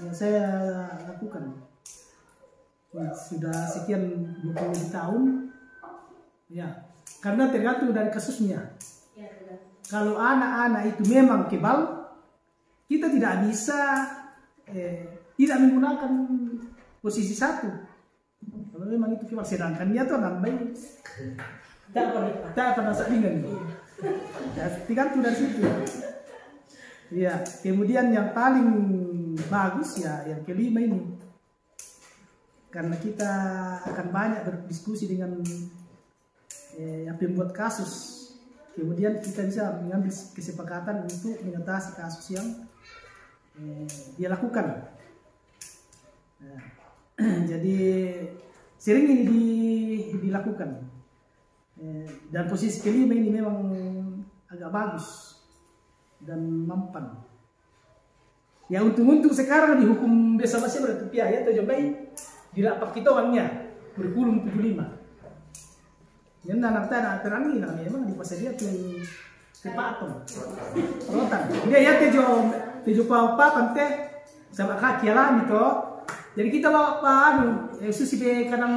Ya, saya lakukan. Sudah sekian 20 tahun ya, karena tergantung dari kasusnya. Kalau anak-anak itu memang kebal, kita tidak bisa tidak menggunakan posisi 1. Kalau memang itu cuma sedangkan dia tuh nambahin tak pernah salingan. Ya, tergantung dari situ. Ya, kemudian yang paling bagus ya yang kelima ini. Karena kita akan banyak berdiskusi dengan yang pembuat kasus. Kemudian kita bisa mengambil kesepakatan untuk mengatasi kasus yang dia lakukan. Nah, jadi sering ini dilakukan. Dan posisi kelima ini memang agak bagus dan mempan. Ya untung sekarang dihukum bersama siapa itu pihak ya terjadi dilapak kita orangnya kurikulum 75. Yang anak tanah terang ini memang di pasar dia tuh kepaton, rotan. Dia ya tejo papan teh sama kaki alami toh. Jadi kita bawa susi be kadang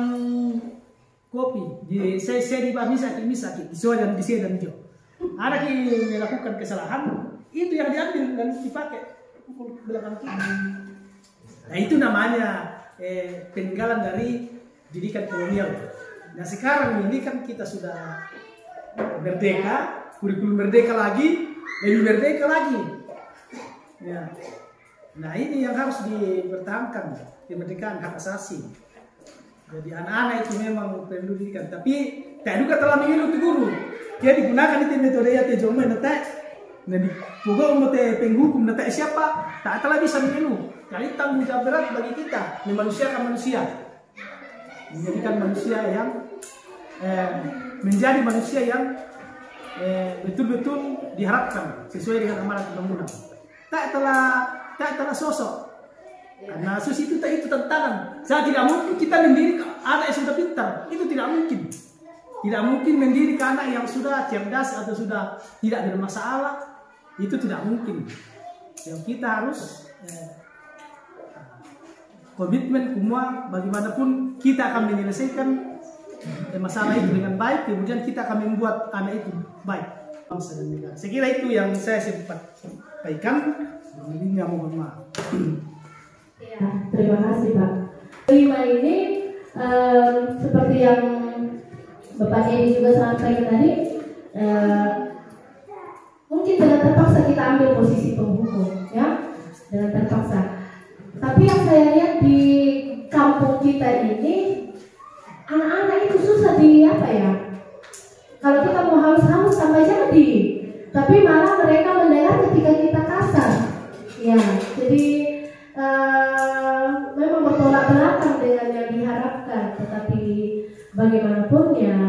kopi. Di saya di misaki disoal dan disedan jo. Ada yang melakukan kesalahan itu yang diambil dan dipakai pukul belakang kiri. Nah itu namanya peninggalan dari didikan kolonial. Nah sekarang ini kan kita sudah merdeka, kurikulum merdeka lagi, lebih merdeka lagi. Ya. Nah ini yang harus dipertahankan, kemerdekaan hak asasi. Jadi anak-anak itu memang perlu didikan, tapi tak juga telah mengilu tu guru. Dia digunakan itu metode ya tejoma nete, nanti pokok mau penghukum nete siapa, tak telah bisa mengilu. Jadi tanggung jawab berat bagi kita, memanusiakan manusia. Menjadikan manusia yang menjadi manusia yang betul-betul diharapkan sesuai dengan amanat undang-undang. Tak telah sosok. Karena itu tantangan. Saya tidak mungkin kita mendidik anak yang sudah pintar. Itu tidak mungkin. Tidak mungkin mendidik anak yang sudah cerdas atau sudah tidak bermasalah. Itu tidak mungkin. Yang kita harus komitmen semua bagaimanapun kita akan menyelesaikan masalah itu dengan baik, kemudian kita akan membuat anak itu baik. Saya kira itu yang saya sempat sampaikan. Ini mohon maaf. Ya, terima kasih Pak. Kelima ini seperti yang Bapak Edi juga sampaikan tadi, mungkin dengan terpaksa kita ambil posisi penghukum, ya, dengan terpaksa. Tapi yang saya lihat di kampung kita ini, anak-anak itu susah apa ya? Kalau kita mau haus-haus sampai jadi, tapi malah mereka mendengar ketika kita kasar. Ya, jadi memang bertolak belakang dengan yang diharapkan. Tetapi bagaimanapun ya,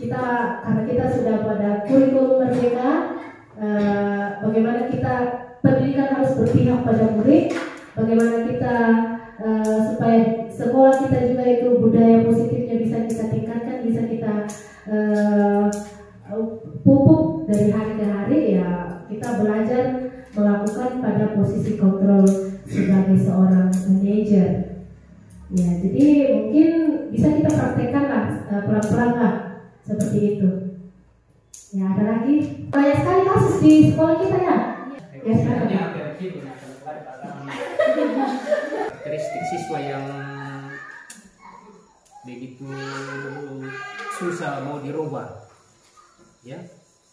karena kita sudah pada kurikulum merdeka, bagaimana kita pendidikan harus berpihak pada murid. Bagaimana kita supaya sekolah kita juga itu budaya positifnya bisa kita tingkatkan, bisa kita pupuk dari hari ke hari, ya kita belajar melakukan pada posisi kontrol sebagai seorang manajer. Ya, jadi mungkin bisa kita praktekkan lah pelan-pelan lah seperti itu. Ya, ada lagi banyak sekali kasus di sekolah kita ya. Ya sekarang. Karakteristik siswa yang begitu susah mau dirubah, ya.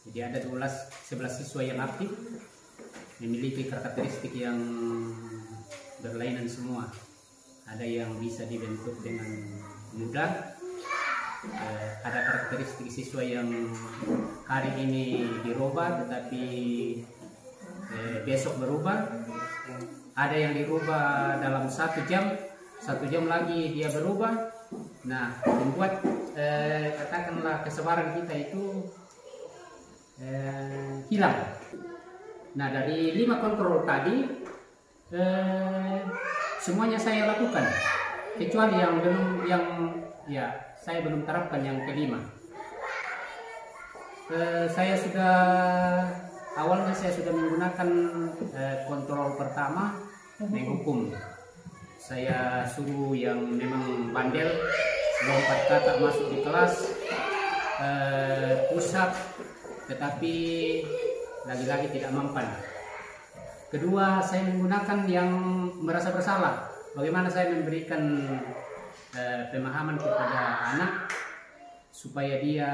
Jadi ada 11 siswa yang aktif memiliki karakteristik yang berlainan semua. Ada yang bisa dibentuk dengan mudah, ada karakteristik siswa yang hari ini dirubah tetapi besok berubah. Ada yang dirubah dalam 1 jam lagi dia berubah. Nah, membuat katakanlah kesabaran kita itu hilang. Nah, dari 5 kontrol tadi semuanya saya lakukan, kecuali saya belum terapkan yang kelima. Awalnya saya sudah menggunakan kontrol pertama menghukum. Saya suruh yang memang bandel lompat kakak masuk di kelas, push up, tetapi lagi-lagi tidak mempan. Kedua, saya menggunakan yang merasa bersalah, bagaimana saya memberikan pemahaman kepada anak supaya dia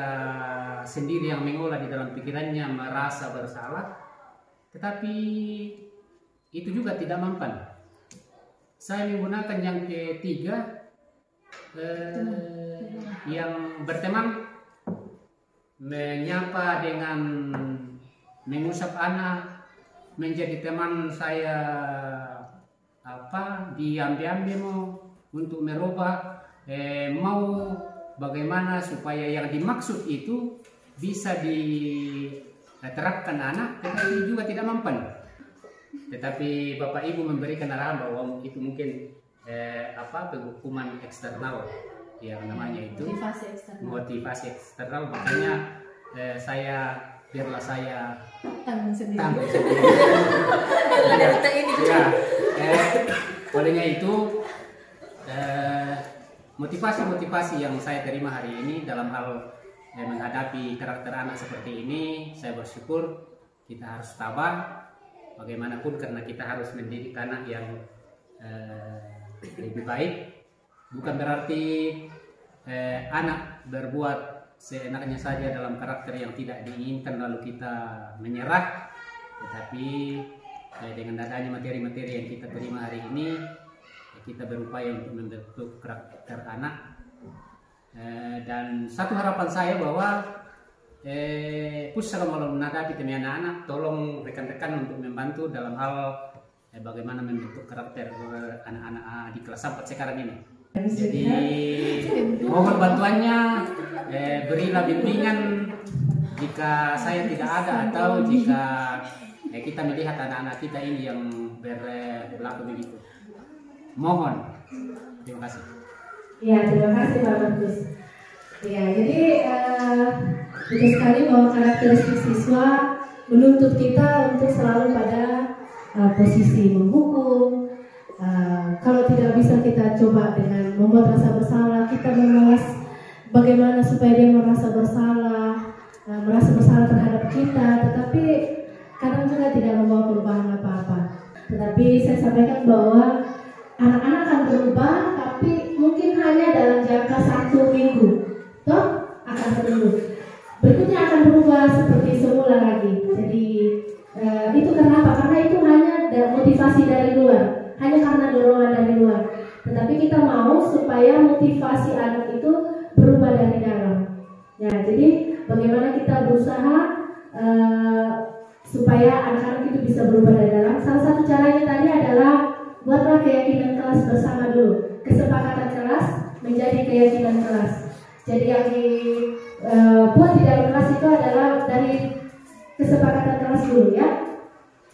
sendiri yang mengolah di dalam pikirannya merasa bersalah, tetapi itu juga tidak mempan. Saya menggunakan yang ketiga, yang berteman, menyapa dengan mengusap anak, menjadi teman saya diambil-ambil mau untuk merubah, mau bagaimana supaya yang dimaksud itu bisa diterapkan anak, tetapi juga tidak mempan. Tetapi Bapak Ibu memberikan arahan bahwa itu mungkin penghukuman eksternal yang namanya itu motivasi eksternal, makanya biarlah saya tanggung sendiri. Olehnya itu motivasi yang saya terima hari ini dalam hal menghadapi karakter anak seperti ini, saya bersyukur kita harus tabah bagaimanapun, karena kita harus mendidik anak yang lebih baik. Bukan berarti anak berbuat seenaknya saja dalam karakter yang tidak diinginkan lalu kita menyerah, tetapi dengan adanya materi-materi yang kita terima hari ini, kita berupaya untuk membentuk karakter anak. Dan satu harapan saya bahwa kalau menghadapi teman anak-anak, tolong rekan-rekan untuk membantu dalam hal bagaimana membentuk karakter anak-anak di kelas 4 sekarang ini. Jadi mohon bantuannya, berilah bimbingan jika saya tidak ada atau jika kita melihat anak-anak kita ini yang berlaku begitu. Mohon. Terima kasih. Ya, terima kasih Pak Markus. Ya, jadi betul sekali bahwa karakteristik siswa menuntut kita untuk selalu pada posisi menghukum. Kalau tidak bisa kita coba dengan membuat rasa bersalah, kita mengawas bagaimana supaya dia merasa bersalah terhadap kita, tetapi kadang juga tidak membawa perubahan apa-apa. Tetapi saya sampaikan bahwa anak-anak akan berubah, tapi mungkin hanya dalam jangka 1 minggu, toh akan berubah. Berikutnya akan berubah seperti semula lagi. Jadi itu kenapa? Karena itu hanya motivasi dari luar, hanya karena dorongan dari luar. Tetapi kita mau supaya motivasi anak itu berubah dari dalam. Ya, jadi bagaimana kita berusaha supaya anak-anak itu bisa berubah dari dalam. Salah satu caranya tadi adalah buatlah keyakinan kelas bersama dulu. Kesepakatan kelas menjadi keyakinan kelas. Jadi yang dibuat di dalam kelas itu adalah dari kesepakatan kelas dulu ya.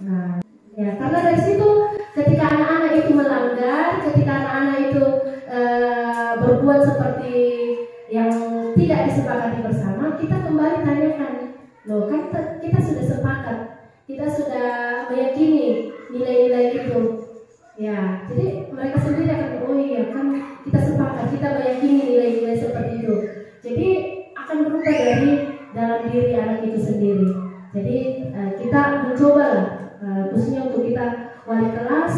Nah, ya karena dari situ ketika anak-anak itu melanggar, ketika anak-anak itu berbuat seperti yang tidak disepakati bersama, kita kembali tanyakan, loh kan kita sudah sepakat, kita sudah meyakini nilai-nilai itu. Ya, jadi mereka sendiri akan, oh iya kan kita sepakat, kita meyakini nilai-nilai seperti itu. Jadi akan berubah dari dalam diri anak itu sendiri. Jadi kita mencoba khususnya untuk kita wali kelas,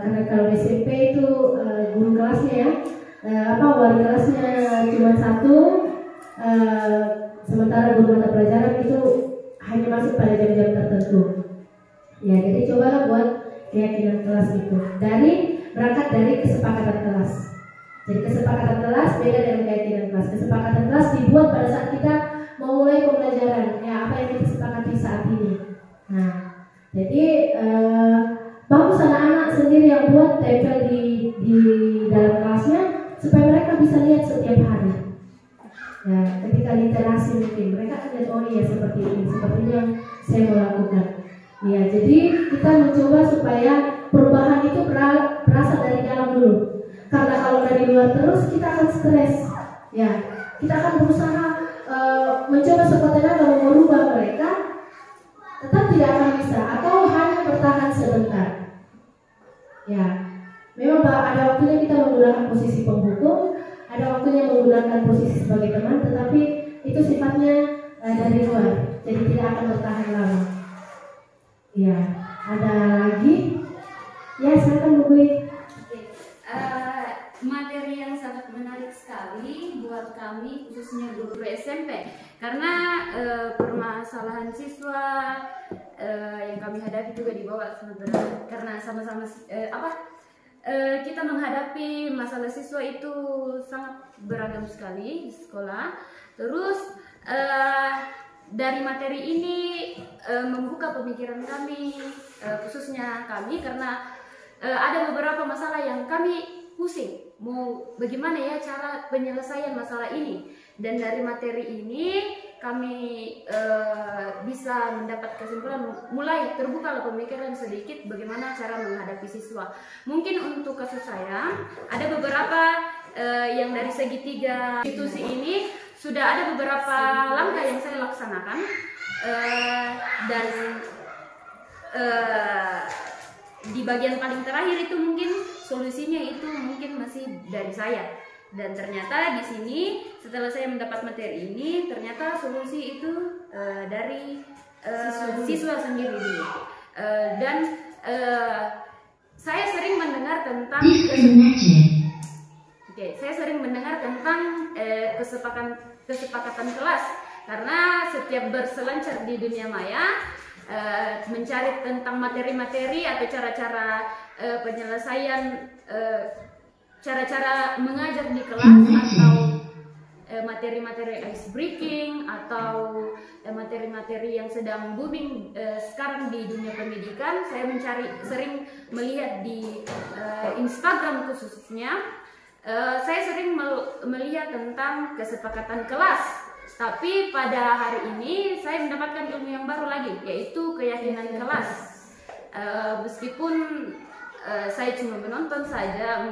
karena kalau di SMP itu guru kelasnya ya, wali kelasnya cuma 1, sementara guru mata pelajaran itu hanya masuk pada jam-jam tertentu. Ya, jadi cobalah buat keyakinan kelas itu berangkat dari kesepakatan kelas. Jadi kesepakatan kelas beda dengan keyakinan kelas. Kesepakatan kelas dibuat pada saat kita mau mulai pembelajaran, ya apa yang kita sepakati saat ini. Nah, jadi bagus anak-anak sendiri yang buat tempel di dalam kelasnya supaya mereka bisa lihat setiap hari. Ya, ketika literasi mungkin mereka akan lihat, oh iya seperti ini yang saya mau lakukan. Ya, jadi kita mencoba supaya perubahan itu berasal dari dalam dulu. Karena kalau dari luar terus kita akan stres. Ya, kita akan berusaha mencoba sepertinya kalau merubah mereka, tetap tidak akan bisa atau hanya bertahan sebentar. Ya, memang ada waktunya kita menggunakan posisi penghukum, ada waktunya menggunakan posisi sebagai teman, tetapi itu sifatnya dari luar, jadi tidak akan bertahan lama. Ya, ada lagi? Ya, silakan Bu Gui. materi yang sangat menarik sekali buat kami, khususnya guru SMP, karena permasalahan siswa yang kami hadapi juga dibawa sebenarnya, karena sama-sama kita menghadapi masalah siswa itu sangat beragam sekali di sekolah. Terus dari materi ini membuka pemikiran kami, khususnya kami, karena ada beberapa masalah yang kami pusing, mau bagaimana ya cara penyelesaian masalah ini. Dan dari materi ini kami bisa mendapat kesimpulan, mulai terbuka pemikiran sedikit bagaimana cara menghadapi siswa. Mungkin untuk kasus saya ada beberapa yang dari segitiga institusi ini sudah ada beberapa langkah yang saya laksanakan, dan di bagian paling terakhir itu mungkin solusinya itu mungkin masih dari saya. Dan ternyata di sini setelah saya mendapat materi ini, ternyata solusi itu dari siswa sendiri dulu. Dan saya sering mendengar tentang saya sering mendengar tentang kesepakatan kelas, karena setiap berselancar di dunia maya mencari tentang materi-materi atau cara-cara penyelesaian, cara-cara mengajar di kelas, atau materi-materi ice breaking, atau materi-materi yang sedang booming sekarang di dunia pendidikan. Saya sering melihat di Instagram khususnya, saya sering melihat tentang kesepakatan kelas. Tapi pada hari ini saya mendapatkan ilmu yang baru lagi, yaitu keyakinan kelas. Meskipun saya cuma menonton saja,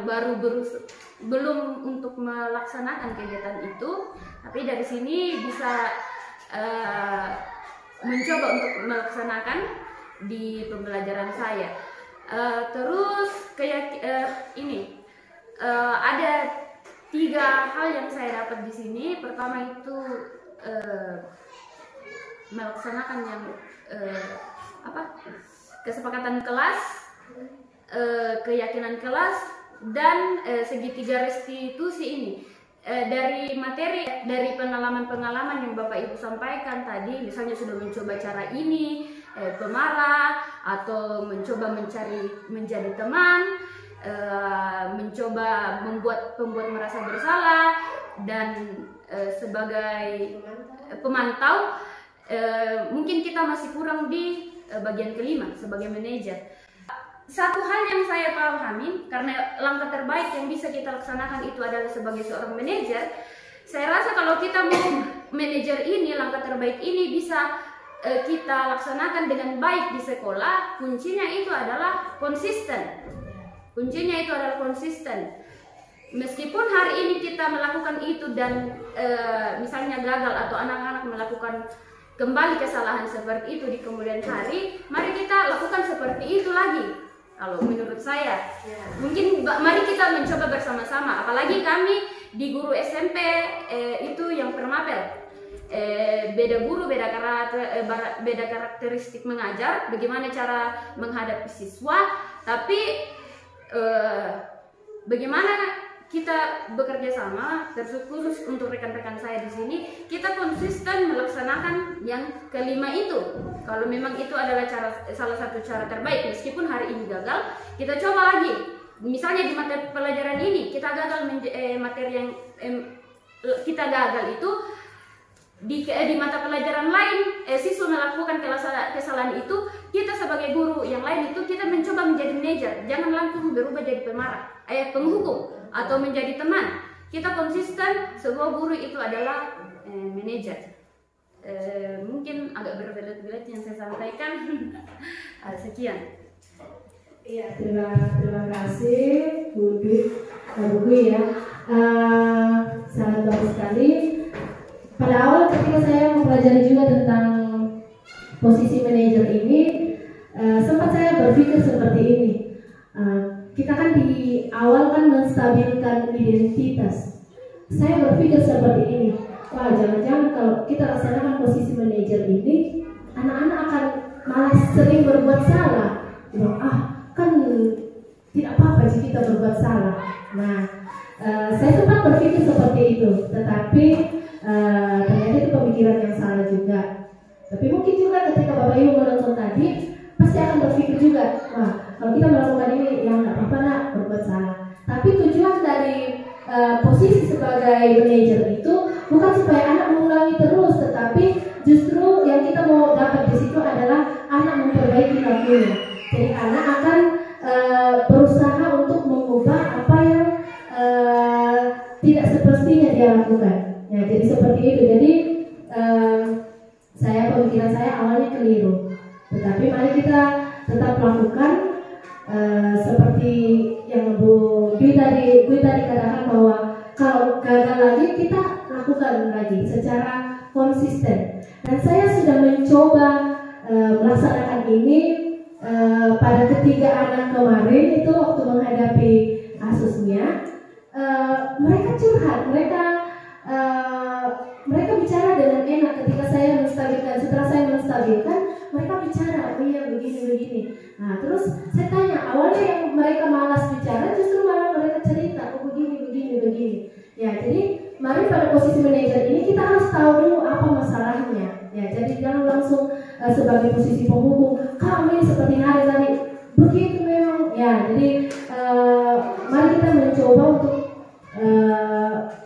belum untuk melaksanakan kegiatan itu, tapi dari sini bisa mencoba untuk melaksanakan di pembelajaran saya. Terus ada 3 hal yang saya dapat di sini. Pertama itu melaksanakan yang kesepakatan kelas, keyakinan kelas, dan segitiga restitusi ini. Dari materi, dari pengalaman-pengalaman yang Bapak Ibu sampaikan tadi, misalnya sudah mencoba cara ini, pemarah, atau mencoba menjadi teman, mencoba membuat pembuat merasa bersalah, dan sebagai pemantau, mungkin kita masih kurang di bagian kelima sebagai manajer. Satu hal yang saya pahami, karena langkah terbaik yang bisa kita laksanakan itu adalah sebagai seorang manajer. Saya rasa kalau kita mau manajer ini, langkah terbaik ini bisa kita laksanakan dengan baik di sekolah, kuncinya itu adalah konsisten. Kuncinya itu adalah konsisten. Meskipun hari ini kita melakukan itu dan misalnya gagal, atau anak-anak melakukan kembali kesalahan seperti itu di kemudian hari, mari kita lakukan seperti itu lagi. Kalau menurut saya, mungkin mari kita mencoba bersama-sama. Apalagi kami di guru SMP itu yang permapel, beda guru, beda karakteristik mengajar, bagaimana cara menghadapi siswa, tapi bagaimana kita bekerja sama, terkhusus untuk rekan-rekan saya di sini, kita konsisten melaksanakan yang kelima itu. Kalau memang itu adalah salah satu cara terbaik, meskipun hari ini gagal, kita coba lagi. Misalnya di materi pelajaran ini kita gagal, materi yang kita gagal itu di mata pelajaran lain, siswa melakukan kesalahan itu, kita sebagai guru yang lain itu kita mencoba menjadi manajer, jangan langsung berubah jadi penghukum atau menjadi teman. Kita konsisten, semua guru itu adalah manajer. Mungkin agak berbelit-belit yang saya sampaikan. Sekian. Iya, terima kasih Bu Dwi ya. Sangat bagus sekali. Pada awal ketika saya mempelajari juga tentang posisi manajer ini, sempat saya berpikir seperti ini. Kita kan di awal kan menstabilkan identitas. Saya berpikir seperti ini. Wah, jangan-jangan kalau kita laksanakan posisi manajer ini, anak-anak akan malah sering berbuat salah. Kan tidak apa-apa jika kita berbuat salah. Nah, Saya sempat berpikir seperti itu, tetapi ternyata itu pemikiran yang salah juga. Tapi mungkin juga ketika Bapak Ibu menonton tadi, pasti akan berpikir juga, wah kalau kita melakukan ini, yang nggak apa-apa nak, berbuat salah. Tapi tujuan dari posisi sebagai manajer itu bukan supaya anak mengulangi terus, tetapi justru yang kita mau dapat di situ adalah anak memperbaiki lakunya. Jadi anak akan berusaha untuk mengubah apa yang tidak semestinya dia lakukan. Ya, jadi seperti itu. Jadi pemikiran saya awalnya keliru, tetapi mari kita tetap lakukan seperti yang Bu Dwi tadi katakan bahwa kalau gagal lagi kita lakukan lagi secara konsisten. Dan saya sudah mencoba melaksanakan ini pada ketiga anak kemarin itu waktu menghadapi kasusnya. Mereka curhat, mereka bicara dengan enak ketika saya menstabilkan. Setelah saya menstabilkan, mereka bicara, oh iya begini. Nah terus saya tanya, awalnya yang mereka malas bicara, justru malah mereka cerita, oh begini. Ya jadi mari pada posisi manajer ini kita harus tahu dulu apa masalahnya. Ya jadi jangan langsung sebagai posisi penghubung, kami seperti hari tadi begitu memang. Ya jadi mari kita mencoba untuk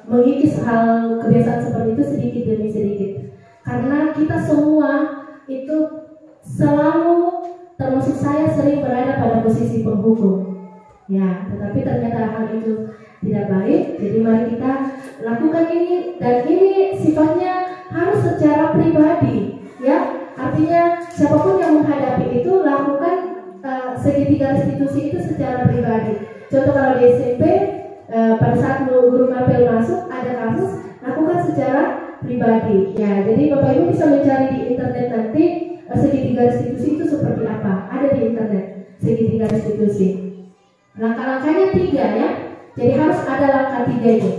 mengikis hal kebiasaan seperti itu sedikit demi sedikit, karena kita semua itu selalu, termasuk saya, sering berada pada posisi penghukum. Ya, tetapi ternyata hal itu tidak baik. Jadi mari kita lakukan ini, dan ini sifatnya harus secara pribadi. Ya, artinya siapapun yang menghadapi itu lakukan segitiga restitusi itu secara pribadi. Contoh kalau di SMP, pada saat guru mapel masuk ada kasus, lakukan secara pribadi. Ya, jadi Bapak Ibu bisa mencari di internet nanti segitiga restitusi itu seperti apa. Ada di internet segitiga restitusi. Langkah-langkahnya 3 ya. Jadi harus ada langkah 3 itu.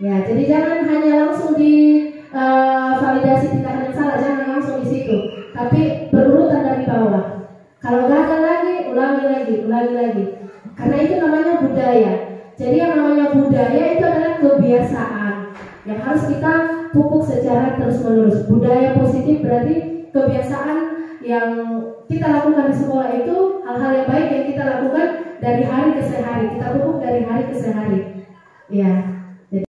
Ya, jadi jangan hanya langsung di validasi tindakan yang salah, jangan langsung di situ. Tapi berurutan dari bawah. Kalau gagal lagi, ulangi lagi. Karena itu namanya budaya. Jadi yang namanya budaya itu adalah kebiasaan yang harus kita pupuk secara terus-menerus. Budaya positif berarti kebiasaan yang kita lakukan di sekolah itu, hal-hal yang baik yang kita lakukan dari hari ke hari. Kita pupuk dari hari ke hari. Ya.